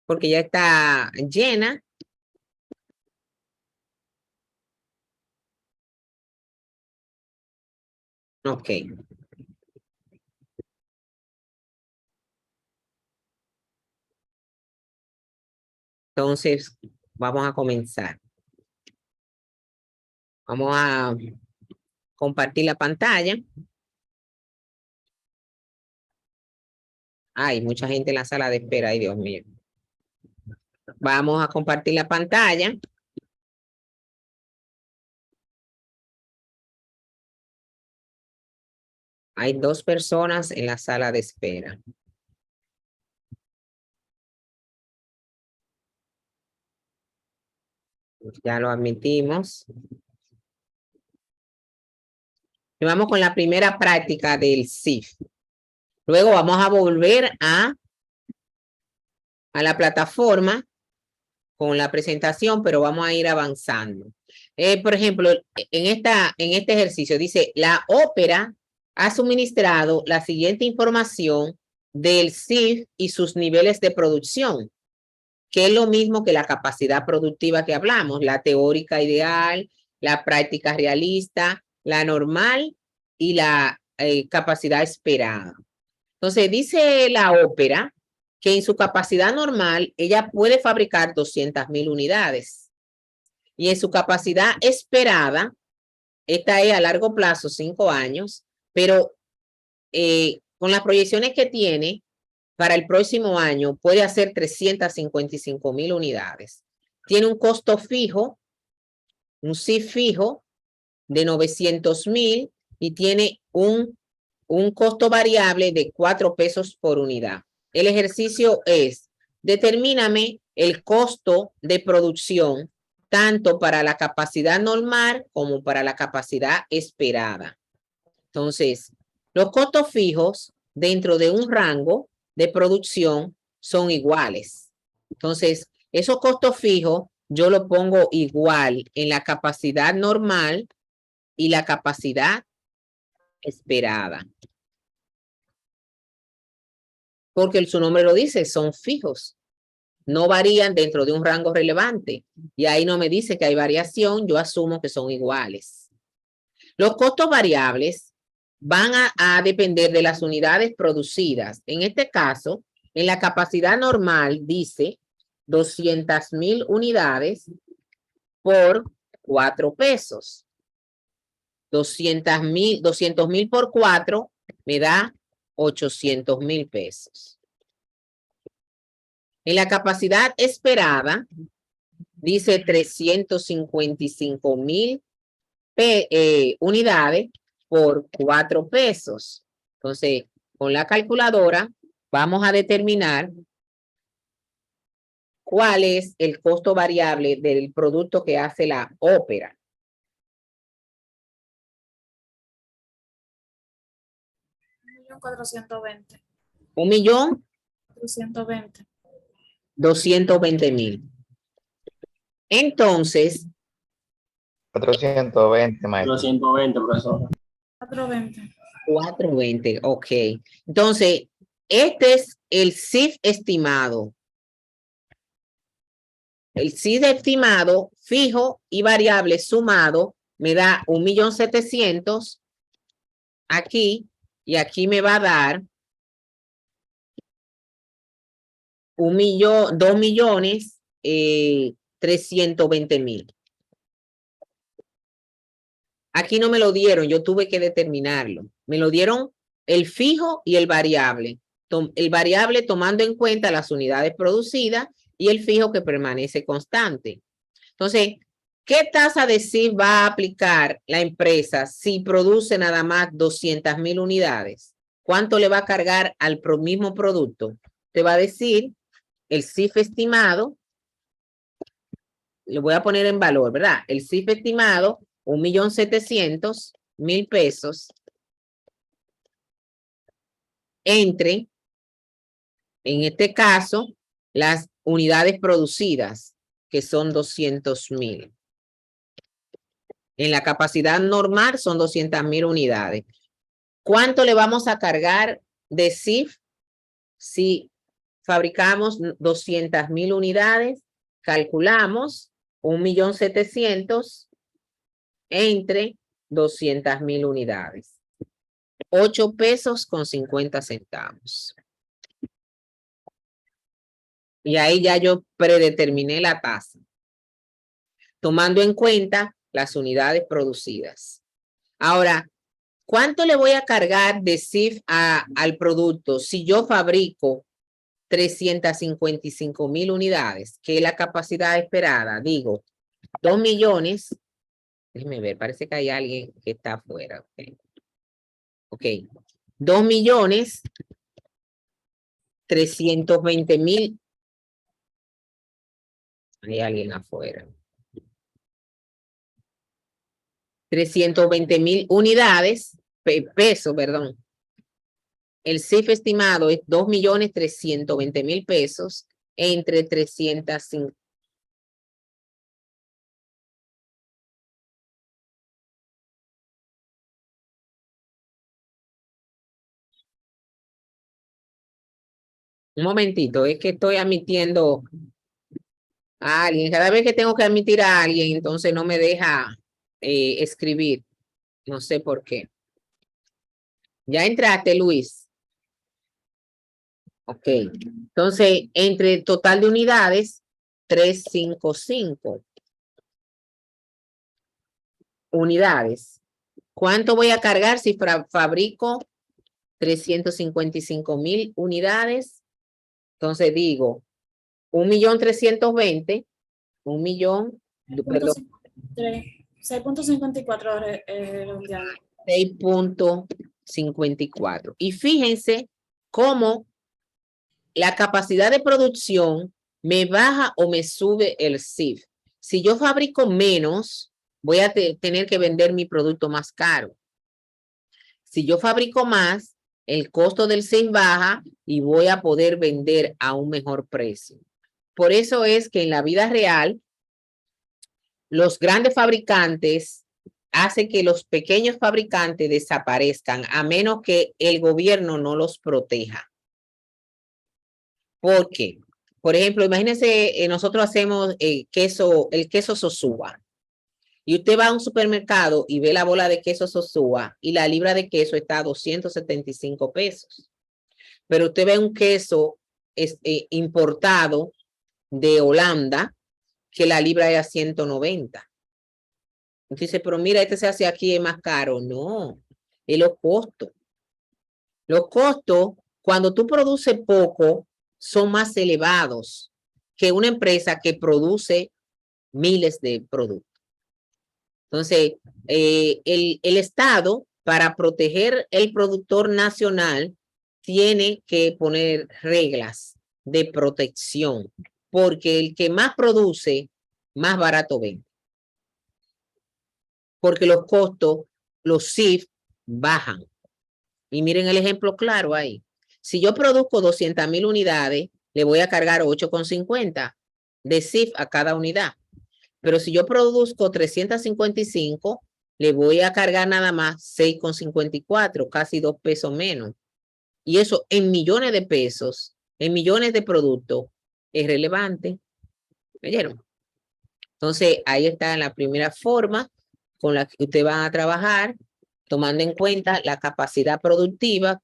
porque ya está llena. Ok. Entonces, vamos a comenzar. Vamos a compartir la pantalla. Hay mucha gente en la sala de espera. Ay, Dios mío. Vamos a compartir la pantalla. Hay 2 personas en la sala de espera. Ya lo admitimos. Y vamos con la primera práctica del SIF. Luego vamos a volver a la plataforma con la presentación, pero vamos a ir avanzando. Por ejemplo, en este ejercicio dice, la ópera ha suministrado la siguiente información del SIF y sus niveles de producción, que es lo mismo que la capacidad productiva que hablamos, la teórica ideal, la práctica realista, la normal y la capacidad esperada. Entonces, dice la ópera que en su capacidad normal, ella puede fabricar 200,000 unidades. Y en su capacidad esperada, esta es a largo plazo, 5 años, pero con las proyecciones que tiene, para el próximo año puede hacer 355,000 unidades. Tiene un costo fijo, un SIF fijo de 900,000 y tiene un costo variable de 4 pesos por unidad. El ejercicio es, determíname el costo de producción tanto para la capacidad normal como para la capacidad esperada. Entonces, los costos fijos dentro de un rango de producción son iguales. Entonces, esos costos fijos yo lo pongo igual en la capacidad normal y la capacidad esperada. Porque su nombre lo dice, son fijos. No varían dentro de un rango relevante. Y ahí no me dice que hay variación, yo asumo que son iguales. Los costos variables van a depender de las unidades producidas. En este caso, en la capacidad normal dice 200,000 unidades por 4 pesos. 200,000 por 4 me da 800,000 pesos. En la capacidad esperada dice 355,000 unidades por 4 pesos. Entonces, con la calculadora vamos a determinar cuál es el costo variable del producto que hace la ópera. $1,420,000. 1,420,000. 220,000. Entonces, 420, maestro. 420, profesor. 420. 420, ok. Entonces, este es el SIF estimado. El SIF estimado, fijo y variable sumado, me da 1,700,000 aquí, y aquí me va a dar 2,320,000. Aquí no me lo dieron, yo tuve que determinarlo. Me lo dieron el fijo y el variable. El variable tomando en cuenta las unidades producidas y el fijo que permanece constante. Entonces, ¿qué tasa de SIF va a aplicar la empresa si produce nada más 200,000 unidades? ¿Cuánto le va a cargar al mismo producto? Te va a decir el SIF estimado, lo voy a poner en valor, ¿verdad? El SIF estimado, 1,700,000 pesos entre, en este caso, las unidades producidas, que son 200,000. En la capacidad normal son 200,000 unidades. ¿Cuánto le vamos a cargar de CIF si fabricamos 200,000 unidades? Calculamos 1.700.000 entre 200,000 unidades. 8 pesos con 50 centavos. Y ahí ya yo predeterminé la tasa, tomando en cuenta las unidades producidas. Ahora, ¿cuánto le voy a cargar de CIF al producto si yo fabrico 355,000 unidades, que es la capacidad esperada? Digo, 2 millones. Déjeme ver, parece que hay alguien que está afuera. Ok. 2.320.000. Hay alguien afuera. 320,000 unidades, pesos, perdón. El CIF estimado es 2.320.000 pesos entre 305. Un momentito, es que estoy admitiendo a alguien. Cada vez que tengo que admitir a alguien, entonces no me deja escribir. No sé por qué. Ya entraste, Luis. Ok. Entonces, entre el total de unidades, 355 unidades. ¿Cuánto voy a cargar si fabrico 355,000 unidades? Entonces digo, 1.320.000, 1 millón, perdón, 6.54 redondeado. 6.54. Y fíjense cómo la capacidad de producción me baja o me sube el CIF. Si yo fabrico menos, voy a tener que vender mi producto más caro. Si yo fabrico más, el costo del CIF baja y voy a poder vender a un mejor precio. Por eso es que en la vida real, los grandes fabricantes hacen que los pequeños fabricantes desaparezcan, a menos que el gobierno no los proteja. ¿Por qué? Por ejemplo, imagínense, nosotros hacemos el queso Sosúa. Y usted va a un supermercado y ve la bola de queso Sosúa y la libra de queso está a 275 pesos. Pero usted ve un queso importado de Holanda que la libra es a 190. Entonces dice, pero mira, este se hace aquí, es más caro. No, es los costos. Los costos, cuando tú produces poco, son más elevados que una empresa que produce miles de productos. Entonces, el Estado, para proteger el productor nacional, tiene que poner reglas de protección, porque el que más produce, más barato vende. Porque los costos, los CIF, bajan. Y miren el ejemplo claro ahí. Si yo produzco 200,000 unidades, le voy a cargar 8,50 de CIF a cada unidad. Pero si yo produzco 355, le voy a cargar nada más 6,54, casi 2 pesos menos. Y eso en millones de pesos, en millones de productos, es relevante. ¿Oyeron? Entonces, ahí está la primera forma con la que usted va a trabajar, tomando en cuenta la capacidad productiva,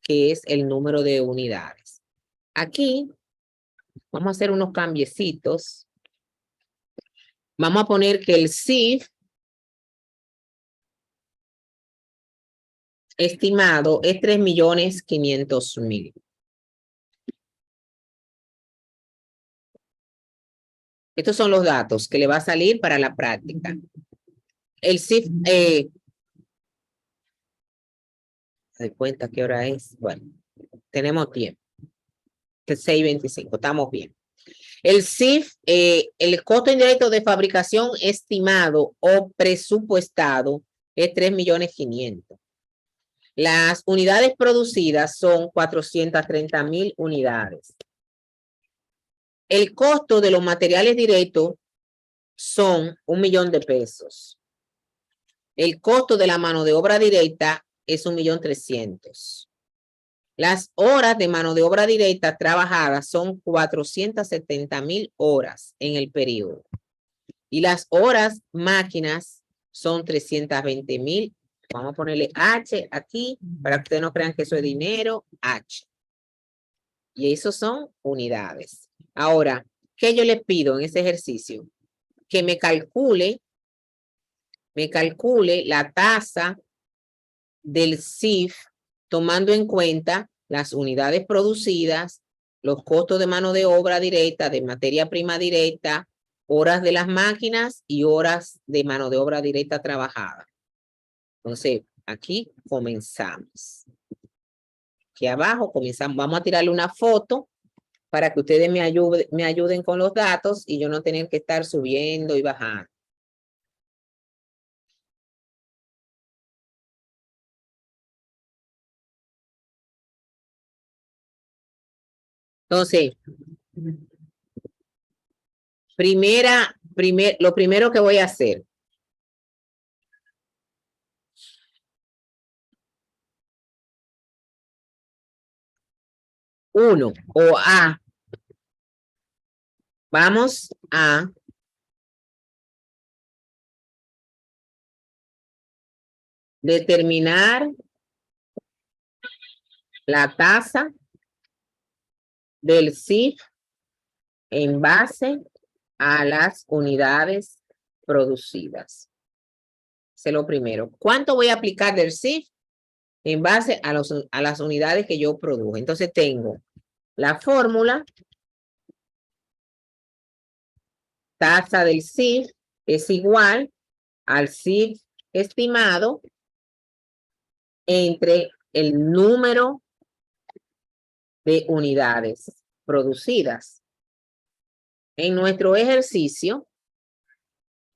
que es el número de unidades. Aquí vamos a hacer unos cambiecitos. Vamos a poner que el CIF estimado es 3.500.000. Estos son los datos que le va a salir para la práctica. El CIF, ¿se da cuenta qué hora es? Bueno, tenemos tiempo. 6:25, estamos bien. El CIF, el costo indirecto de fabricación estimado o presupuestado es 3.500.000. Las unidades producidas son 430,000 unidades. El costo de los materiales directos son 1,000,000 de pesos. El costo de la mano de obra directa es 1,300,000. Las horas de mano de obra directa trabajadas son 470,000 horas en el periodo. Y las horas máquinas son 320,000. Vamos a ponerle H aquí para que ustedes no crean que eso es dinero, H. Y eso son unidades. Ahora, ¿qué yo les pido en ese ejercicio? Que me calcule la tasa del CIF tomando en cuenta las unidades producidas, los costos de mano de obra directa, de materia prima directa, horas de las máquinas y horas de mano de obra directa trabajada. Entonces, aquí comenzamos. Aquí abajo comenzamos. Vamos a tirarle una foto para que ustedes me ayuden con los datos y yo no tener que estar subiendo y bajando. Entonces, lo primero que voy a hacer. Uno, o A. Vamos a determinar la tasa del CIF en base a las unidades producidas. Ese es lo primero. ¿Cuánto voy a aplicar del CIF? En base a las unidades que yo produje. Entonces tengo la fórmula. Tasa del CIF es igual al CIF estimado entre el número de unidades producidas. En nuestro ejercicio,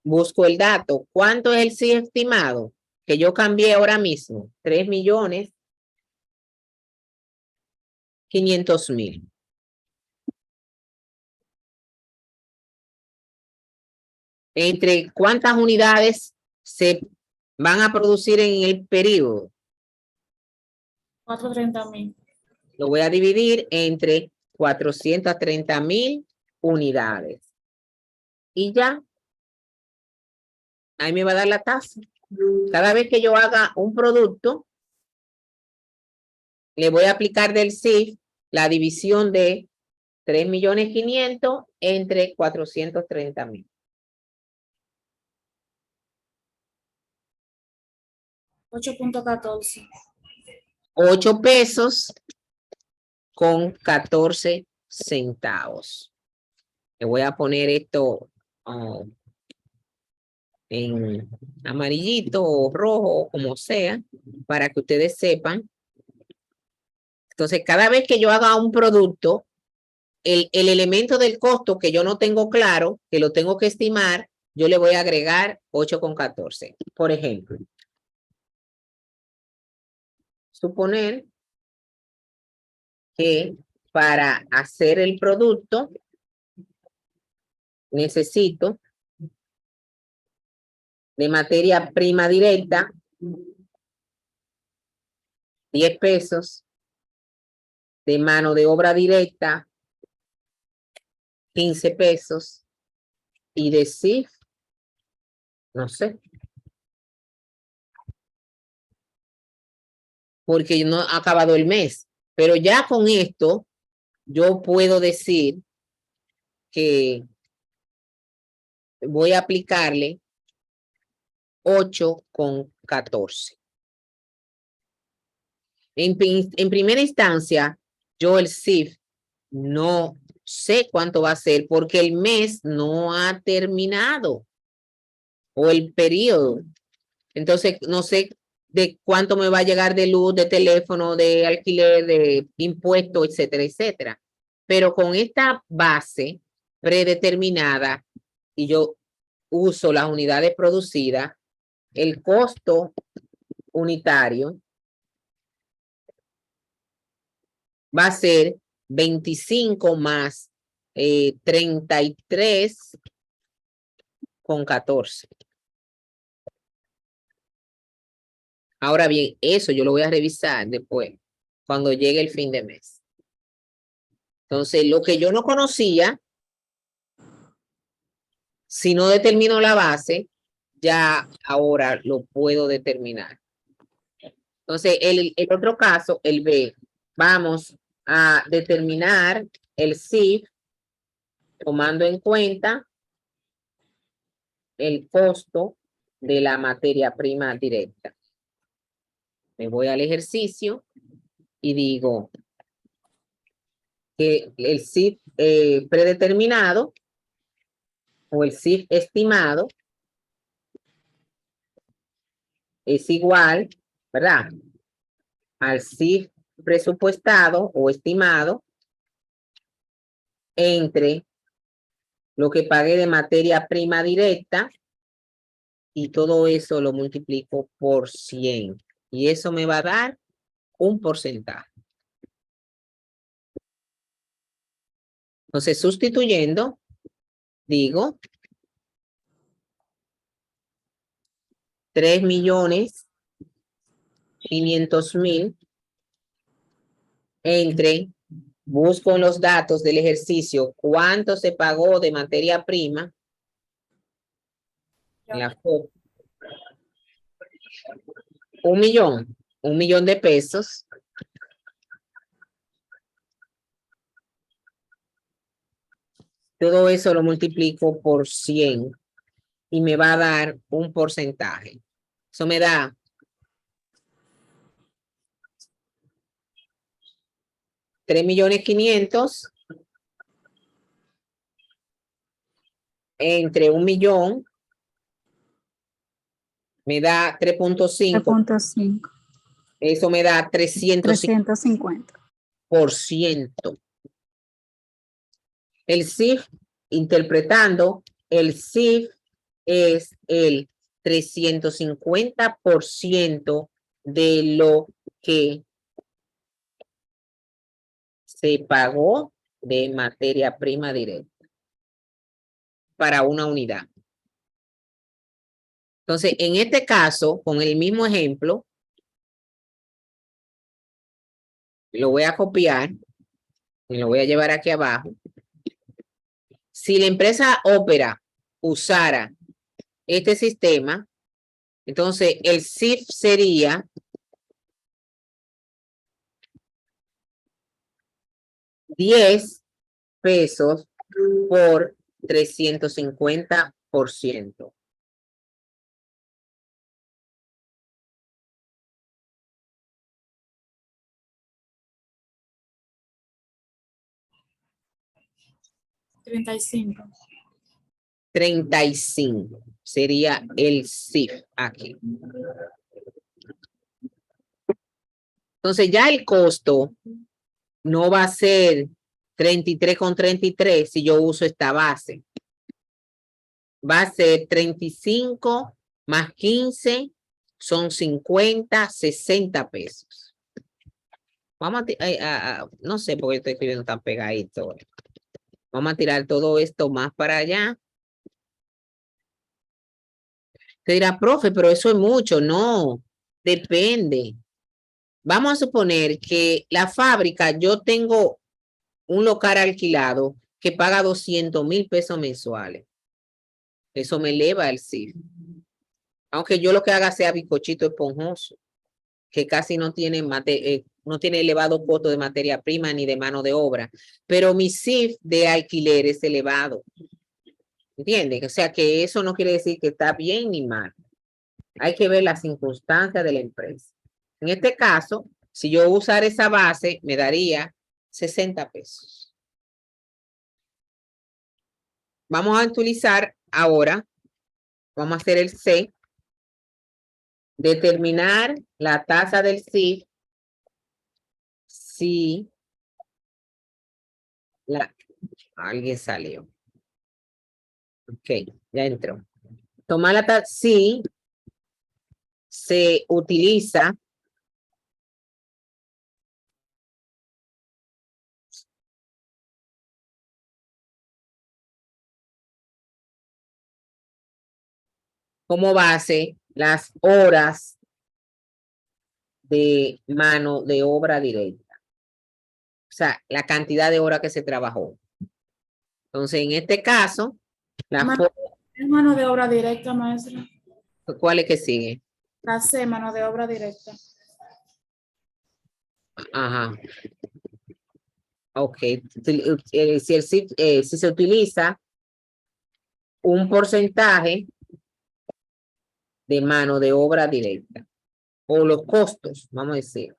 busco el dato. ¿Cuánto es el CIF estimado? Que yo cambié ahora mismo. 3,500,000. ¿Entre cuántas unidades se van a producir en el periodo? 430,000. Lo voy a dividir entre 430,000 unidades. Y ya, ahí me va a dar la tasa. Cada vez que yo haga un producto, le voy a aplicar del CIF la división de 3,500,000 entre 430,000. 8.14. 8 pesos con 14 centavos. Le voy a poner esto en amarillito o rojo, como sea, para que ustedes sepan. Entonces, cada vez que yo haga un producto, el elemento del costo que yo no tengo claro, que lo tengo que estimar, yo le voy a agregar 8,14. Por ejemplo, suponer que para hacer el producto necesito de materia prima directa 10 pesos, de mano de obra directa 15 pesos y de CIF, no sé, porque no ha acabado el mes, pero ya con esto yo puedo decir que voy a aplicarle 8,14. En primera instancia, yo el CIF no sé cuánto va a ser porque el mes no ha terminado o el periodo. Entonces, no sé de cuánto me va a llegar de luz, de teléfono, de alquiler, de impuestos, etcétera, etcétera. Pero con esta base predeterminada y yo uso las unidades producidas, el costo unitario va a ser 25 más 33 con 14. Ahora bien, eso yo lo voy a revisar después, cuando llegue el fin de mes. Entonces, lo que yo no conocía, si no determino la base, ya ahora lo puedo determinar. Entonces, el otro caso, el B, vamos a determinar el CIF tomando en cuenta el costo de la materia prima directa. Me voy al ejercicio y digo que el CIF predeterminado o el CIF estimado es igual, ¿verdad?, al CIF presupuestado o estimado entre lo que pagué de materia prima directa y todo eso lo multiplico por 100. Y eso me va a dar un porcentaje. Entonces, sustituyendo, digo 3.500.000 entre, busco en los datos del ejercicio cuánto se pagó de materia prima. En la foto. 1.000.000 de pesos. Todo eso lo multiplico por 100 y me va a dar un porcentaje. Eso me da 3.500.000 entre 1.000.000 me da 3.5. 3.5. Eso me da 350%. El CIF, interpretando, el CIF es el 350% de lo que se pagó de materia prima directa para una unidad. Entonces, en este caso, con el mismo ejemplo, lo voy a copiar y lo voy a llevar aquí abajo. Si la empresa Ópera usara este sistema, entonces el CIF sería 10 pesos por 350%. $35. 35 sería el CIF aquí. Entonces ya el costo no va a ser 33,33 si yo uso esta base. Va a ser 35 más 15 son 50, 60 pesos. Vamos no sé por qué estoy escribiendo tan pegadito. Vamos a tirar todo esto más para allá. Te dirá, profe, pero eso es mucho. No, depende. Vamos a suponer que la fábrica, yo tengo un local alquilado que paga 200,000 pesos mensuales. Eso me eleva el CIF. Aunque yo lo que haga sea bizcochito esponjoso, que casi no tiene, no tiene elevado costo de materia prima ni de mano de obra. Pero mi CIF de alquiler es elevado. ¿Entienden? O sea que eso no quiere decir que está bien ni mal. Hay que ver las circunstancias de la empresa. En este caso, si yo usara esa base, me daría 60 pesos. Vamos a utilizar ahora, vamos a hacer el C, determinar la tasa del CIF si alguien salió. Ok, ya entró. Tomar la tasa si se utiliza como base las horas de mano de obra directa. O sea, la cantidad de horas que se trabajó. Entonces, en este caso, Es mano de obra directa, maestra. ¿cuál es que sigue? La C, mano de obra directa. Ajá. Ok. Si se utiliza un porcentaje de mano de obra directa o los costos, vamos a decir.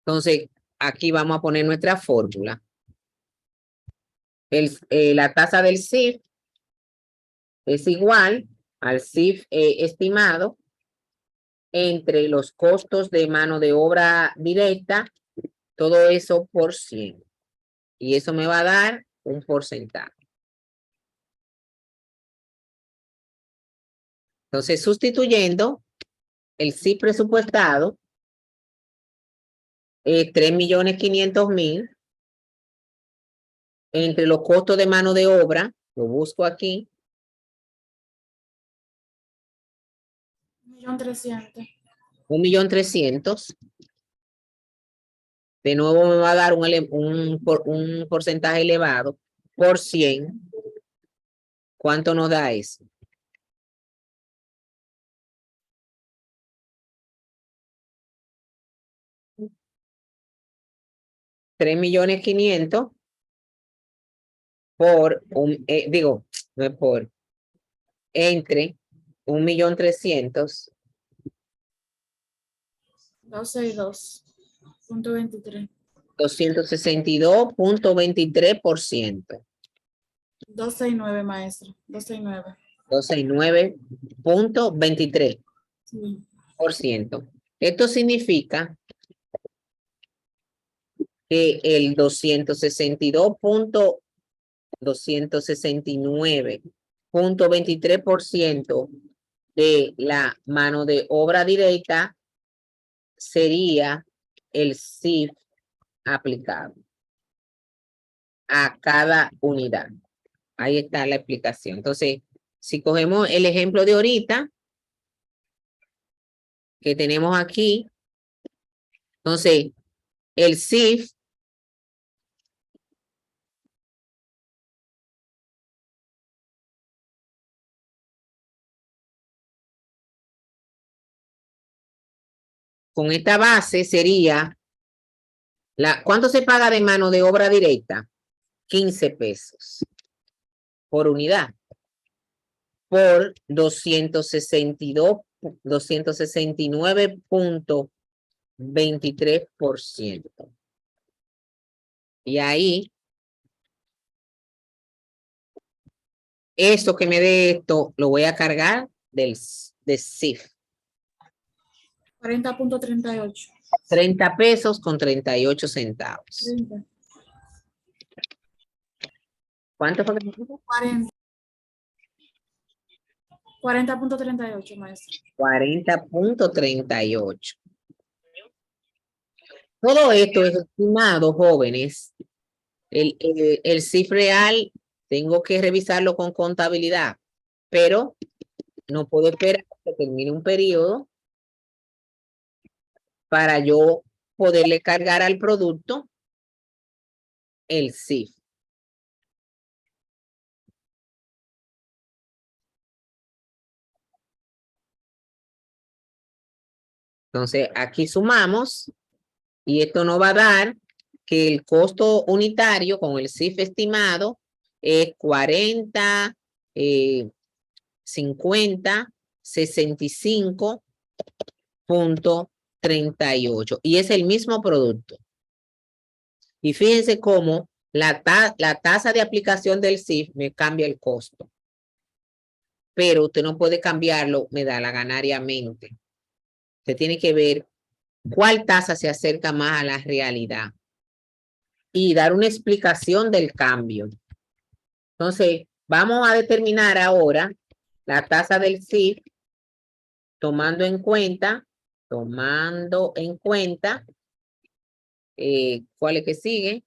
Entonces, aquí vamos a poner nuestra fórmula. La tasa del CIF es igual al CIF estimado entre los costos de mano de obra directa, todo eso por 100. Y eso me va a dar un porcentaje. Entonces, sustituyendo el CIF presupuestado, 3.500.000 entre los costos de mano de obra, lo busco aquí, 1.300.000. 1.300.000. De nuevo me va a dar un porcentaje elevado por 100. ¿Cuánto nos da eso? 3.500.000 por digo, no es por, entre 1.300.000. 262.23. 262.23%. 269, maestra. 269. 269.23%. Sí. Esto significa que el 269.23% de la mano de obra directa sería el CIF aplicado a cada unidad. Ahí está la explicación. Entonces, si cogemos el ejemplo de ahorita que tenemos aquí, entonces el CIF con esta base sería ¿cuánto se paga de mano de obra directa? 15 pesos por unidad por 269.23%. Y ahí, esto que me dé esto, lo voy a cargar de CIF. 40.38. 30 pesos con 38 centavos. 30. ¿Cuánto fue que me dijo? 40. 40.38, maestra. 40.38. Todo esto es estimado, jóvenes. El CIF real tengo que revisarlo con contabilidad, pero no puedo esperar que termine un periodo para yo poderle cargar al producto el CIF. Entonces, aquí sumamos y esto nos va a dar que el costo unitario con el CIF estimado es 40, 50, 65.38 y es el mismo producto. Y fíjense cómo la tasa de aplicación del CIF me cambia el costo. Pero usted no puede cambiarlo, me da la ganariamente. Usted tiene que ver cuál tasa se acerca más a la realidad y dar una explicación del cambio. Entonces, vamos a determinar ahora la tasa del CIF tomando en cuenta, ¿cuál es que sigue?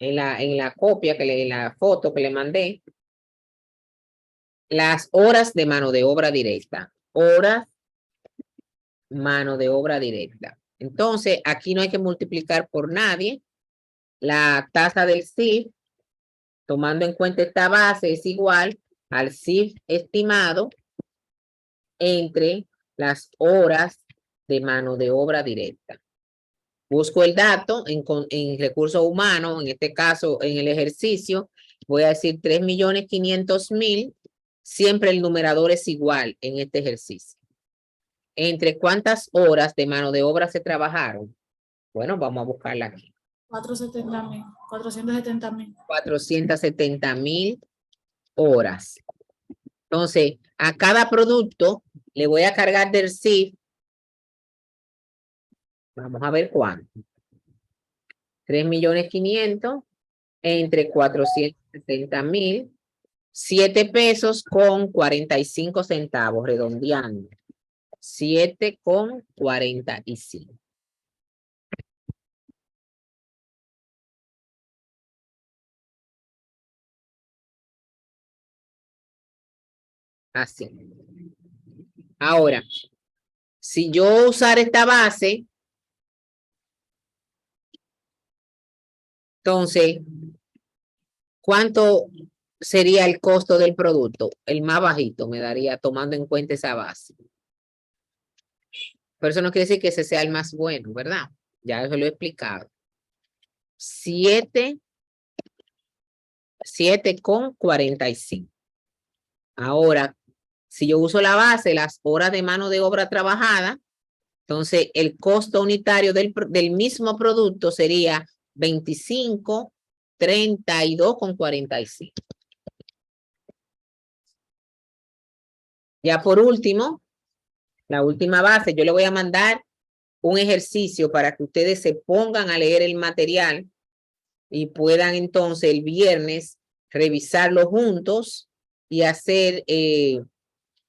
en la copia, en la foto que le mandé, las horas de mano de obra directa. Horas, mano de obra directa. Entonces, aquí no hay que multiplicar por nadie. La tasa del CIF, tomando en cuenta esta base, es igual al CIF estimado entre las horas de mano de obra directa. Busco el dato en recursos humanos, en este caso en el ejercicio, voy a decir 3.500.000, siempre el numerador es igual en este ejercicio. ¿Entre cuántas horas de mano de obra se trabajaron? Bueno, vamos a buscarla aquí. 470.000, 470.000. 470.000 horas. Entonces, a cada producto le voy a cargar del CIF. Vamos a ver cuánto. 3.500.000 entre 470.000, 7 pesos con 45 centavos, redondeando. 7,45. Así. Ahora, si yo usar esta base, entonces, ¿cuánto sería el costo del producto? El más bajito me daría tomando en cuenta esa base. Pero eso no quiere decir que ese sea el más bueno, ¿verdad? Ya eso lo he explicado. 7,45. Ahora, si yo uso la base, las horas de mano de obra trabajada, entonces el costo unitario del mismo producto sería 25,32,45. Ya por último, la última base, yo le voy a mandar un ejercicio para que ustedes se pongan a leer el material y puedan entonces el viernes revisarlo juntos y hacer,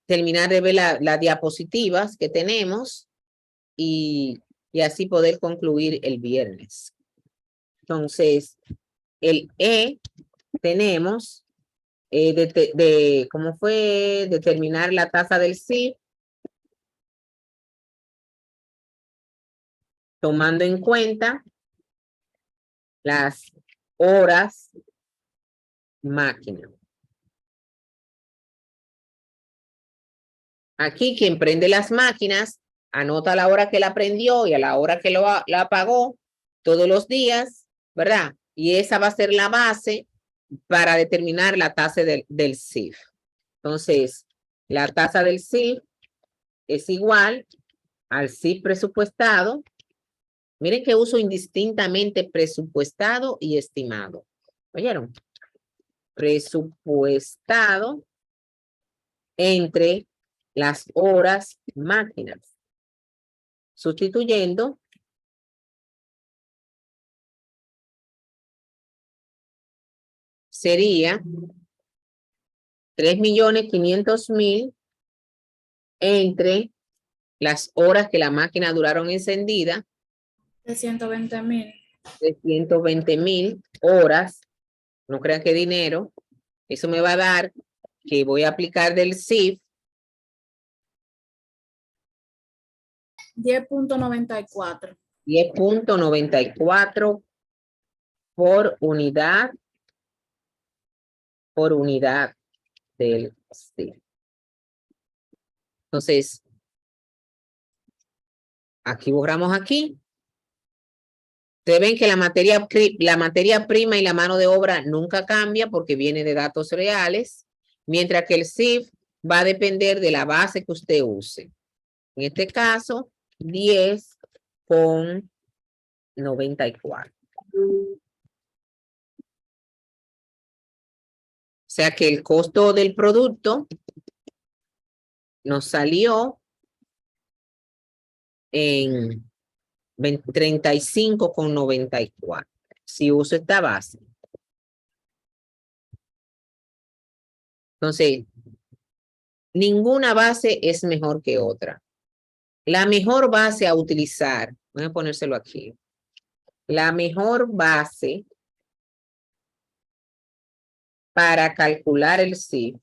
terminar de ver las diapositivas que tenemos y así poder concluir el viernes. Entonces, el E tenemos ¿cómo fue? Determinar la tasa del CIF, tomando en cuenta las horas máquina. Aquí quien prende las máquinas anota la hora que la prendió y a la hora que la apagó todos los días, ¿verdad? Y esa va a ser la base para determinar la tasa del CIF. Entonces, la tasa del CIF es igual al CIF presupuestado. Miren que uso indistintamente presupuestado y estimado. ¿Oyeron? Presupuestado entre las horas máquinas. Sustituyendo sería 3.500.000 entre las horas que la máquina duraron encendida. 320.000. 320.000 horas. No crean que dinero. Eso me va a dar que voy a aplicar del CIF 10.94. 10,94 por unidad del CIF. Entonces, aquí borramos aquí. Ustedes ven que la materia prima y la mano de obra nunca cambia porque viene de datos reales, mientras que el CIF va a depender de la base que usted use. En este caso, 10,94. O sea que el costo del producto nos salió en 35,94 si uso esta base. Entonces, ninguna base es mejor que otra. La mejor base a utilizar, voy a ponérselo aquí. La mejor base para calcular el CIF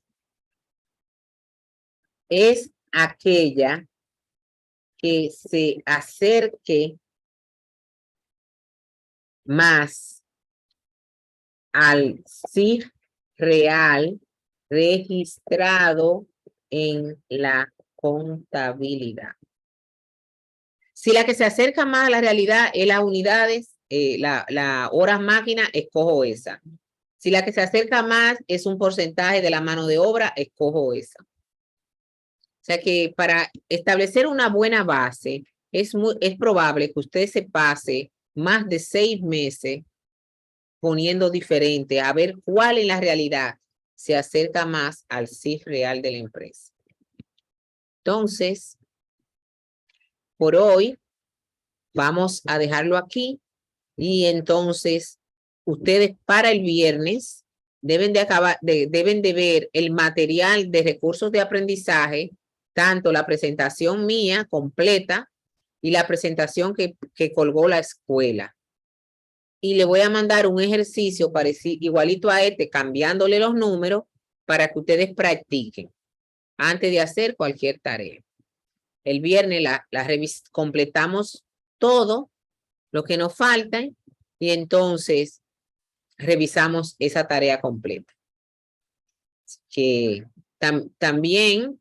es aquella que se acerque más al CIF real registrado en la contabilidad. Si la que se acerca más a la realidad es las unidades, la horas máquina, escojo esa. Si la que se acerca más es un porcentaje de la mano de obra, escojo esa. O sea que para establecer una buena base, es probable que usted se pase más de 6 meses poniendo diferente, a ver cuál en la realidad se acerca más al CIF real de la empresa. Entonces, por hoy, vamos a dejarlo aquí y entonces ustedes para el viernes deben de ver el material de recursos de aprendizaje, tanto la presentación mía completa y la presentación que colgó la escuela. Y le voy a mandar un ejercicio parecido, igualito a este, cambiándole los números para que ustedes practiquen antes de hacer cualquier tarea. El viernes completamos todo lo que nos falta y entonces revisamos esa tarea completa. Que también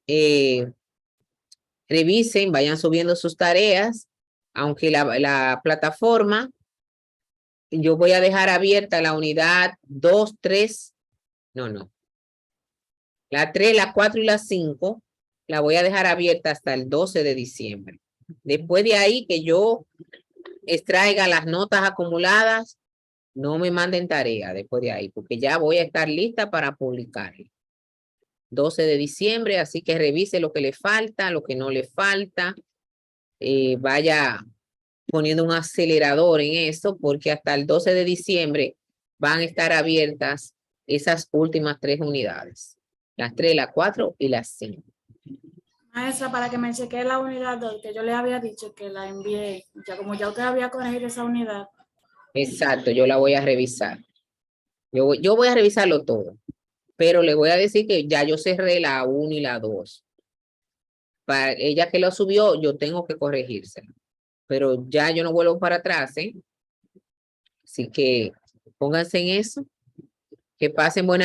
revisen, vayan subiendo sus tareas, aunque la plataforma, yo voy a dejar abierta la unidad 2, 3, no. La 3, la 4 y la 5 la voy a dejar abierta hasta el 12 de diciembre. Después de ahí que yo extraiga las notas acumuladas, no me manden tarea después de ahí, porque ya voy a estar lista para publicar. 12 de diciembre, así que revise lo que le falta, lo que no le falta. Vaya poniendo un acelerador en eso, porque hasta el 12 de diciembre van a estar abiertas esas últimas 3 unidades. Las 3, la 4 y las 5. Maestra, para que me chequee la unidad 2, que yo le había dicho que la envié, ya como ya usted había corregido esa unidad. Exacto, yo la voy a revisar. Yo voy a revisarlo todo, pero le voy a decir que ya yo cerré la 1 y la 2. Para ella que lo subió, yo tengo que corregírselo. Pero ya yo no vuelvo para atrás, ¿eh? Así que pónganse en eso. Que pasen buenas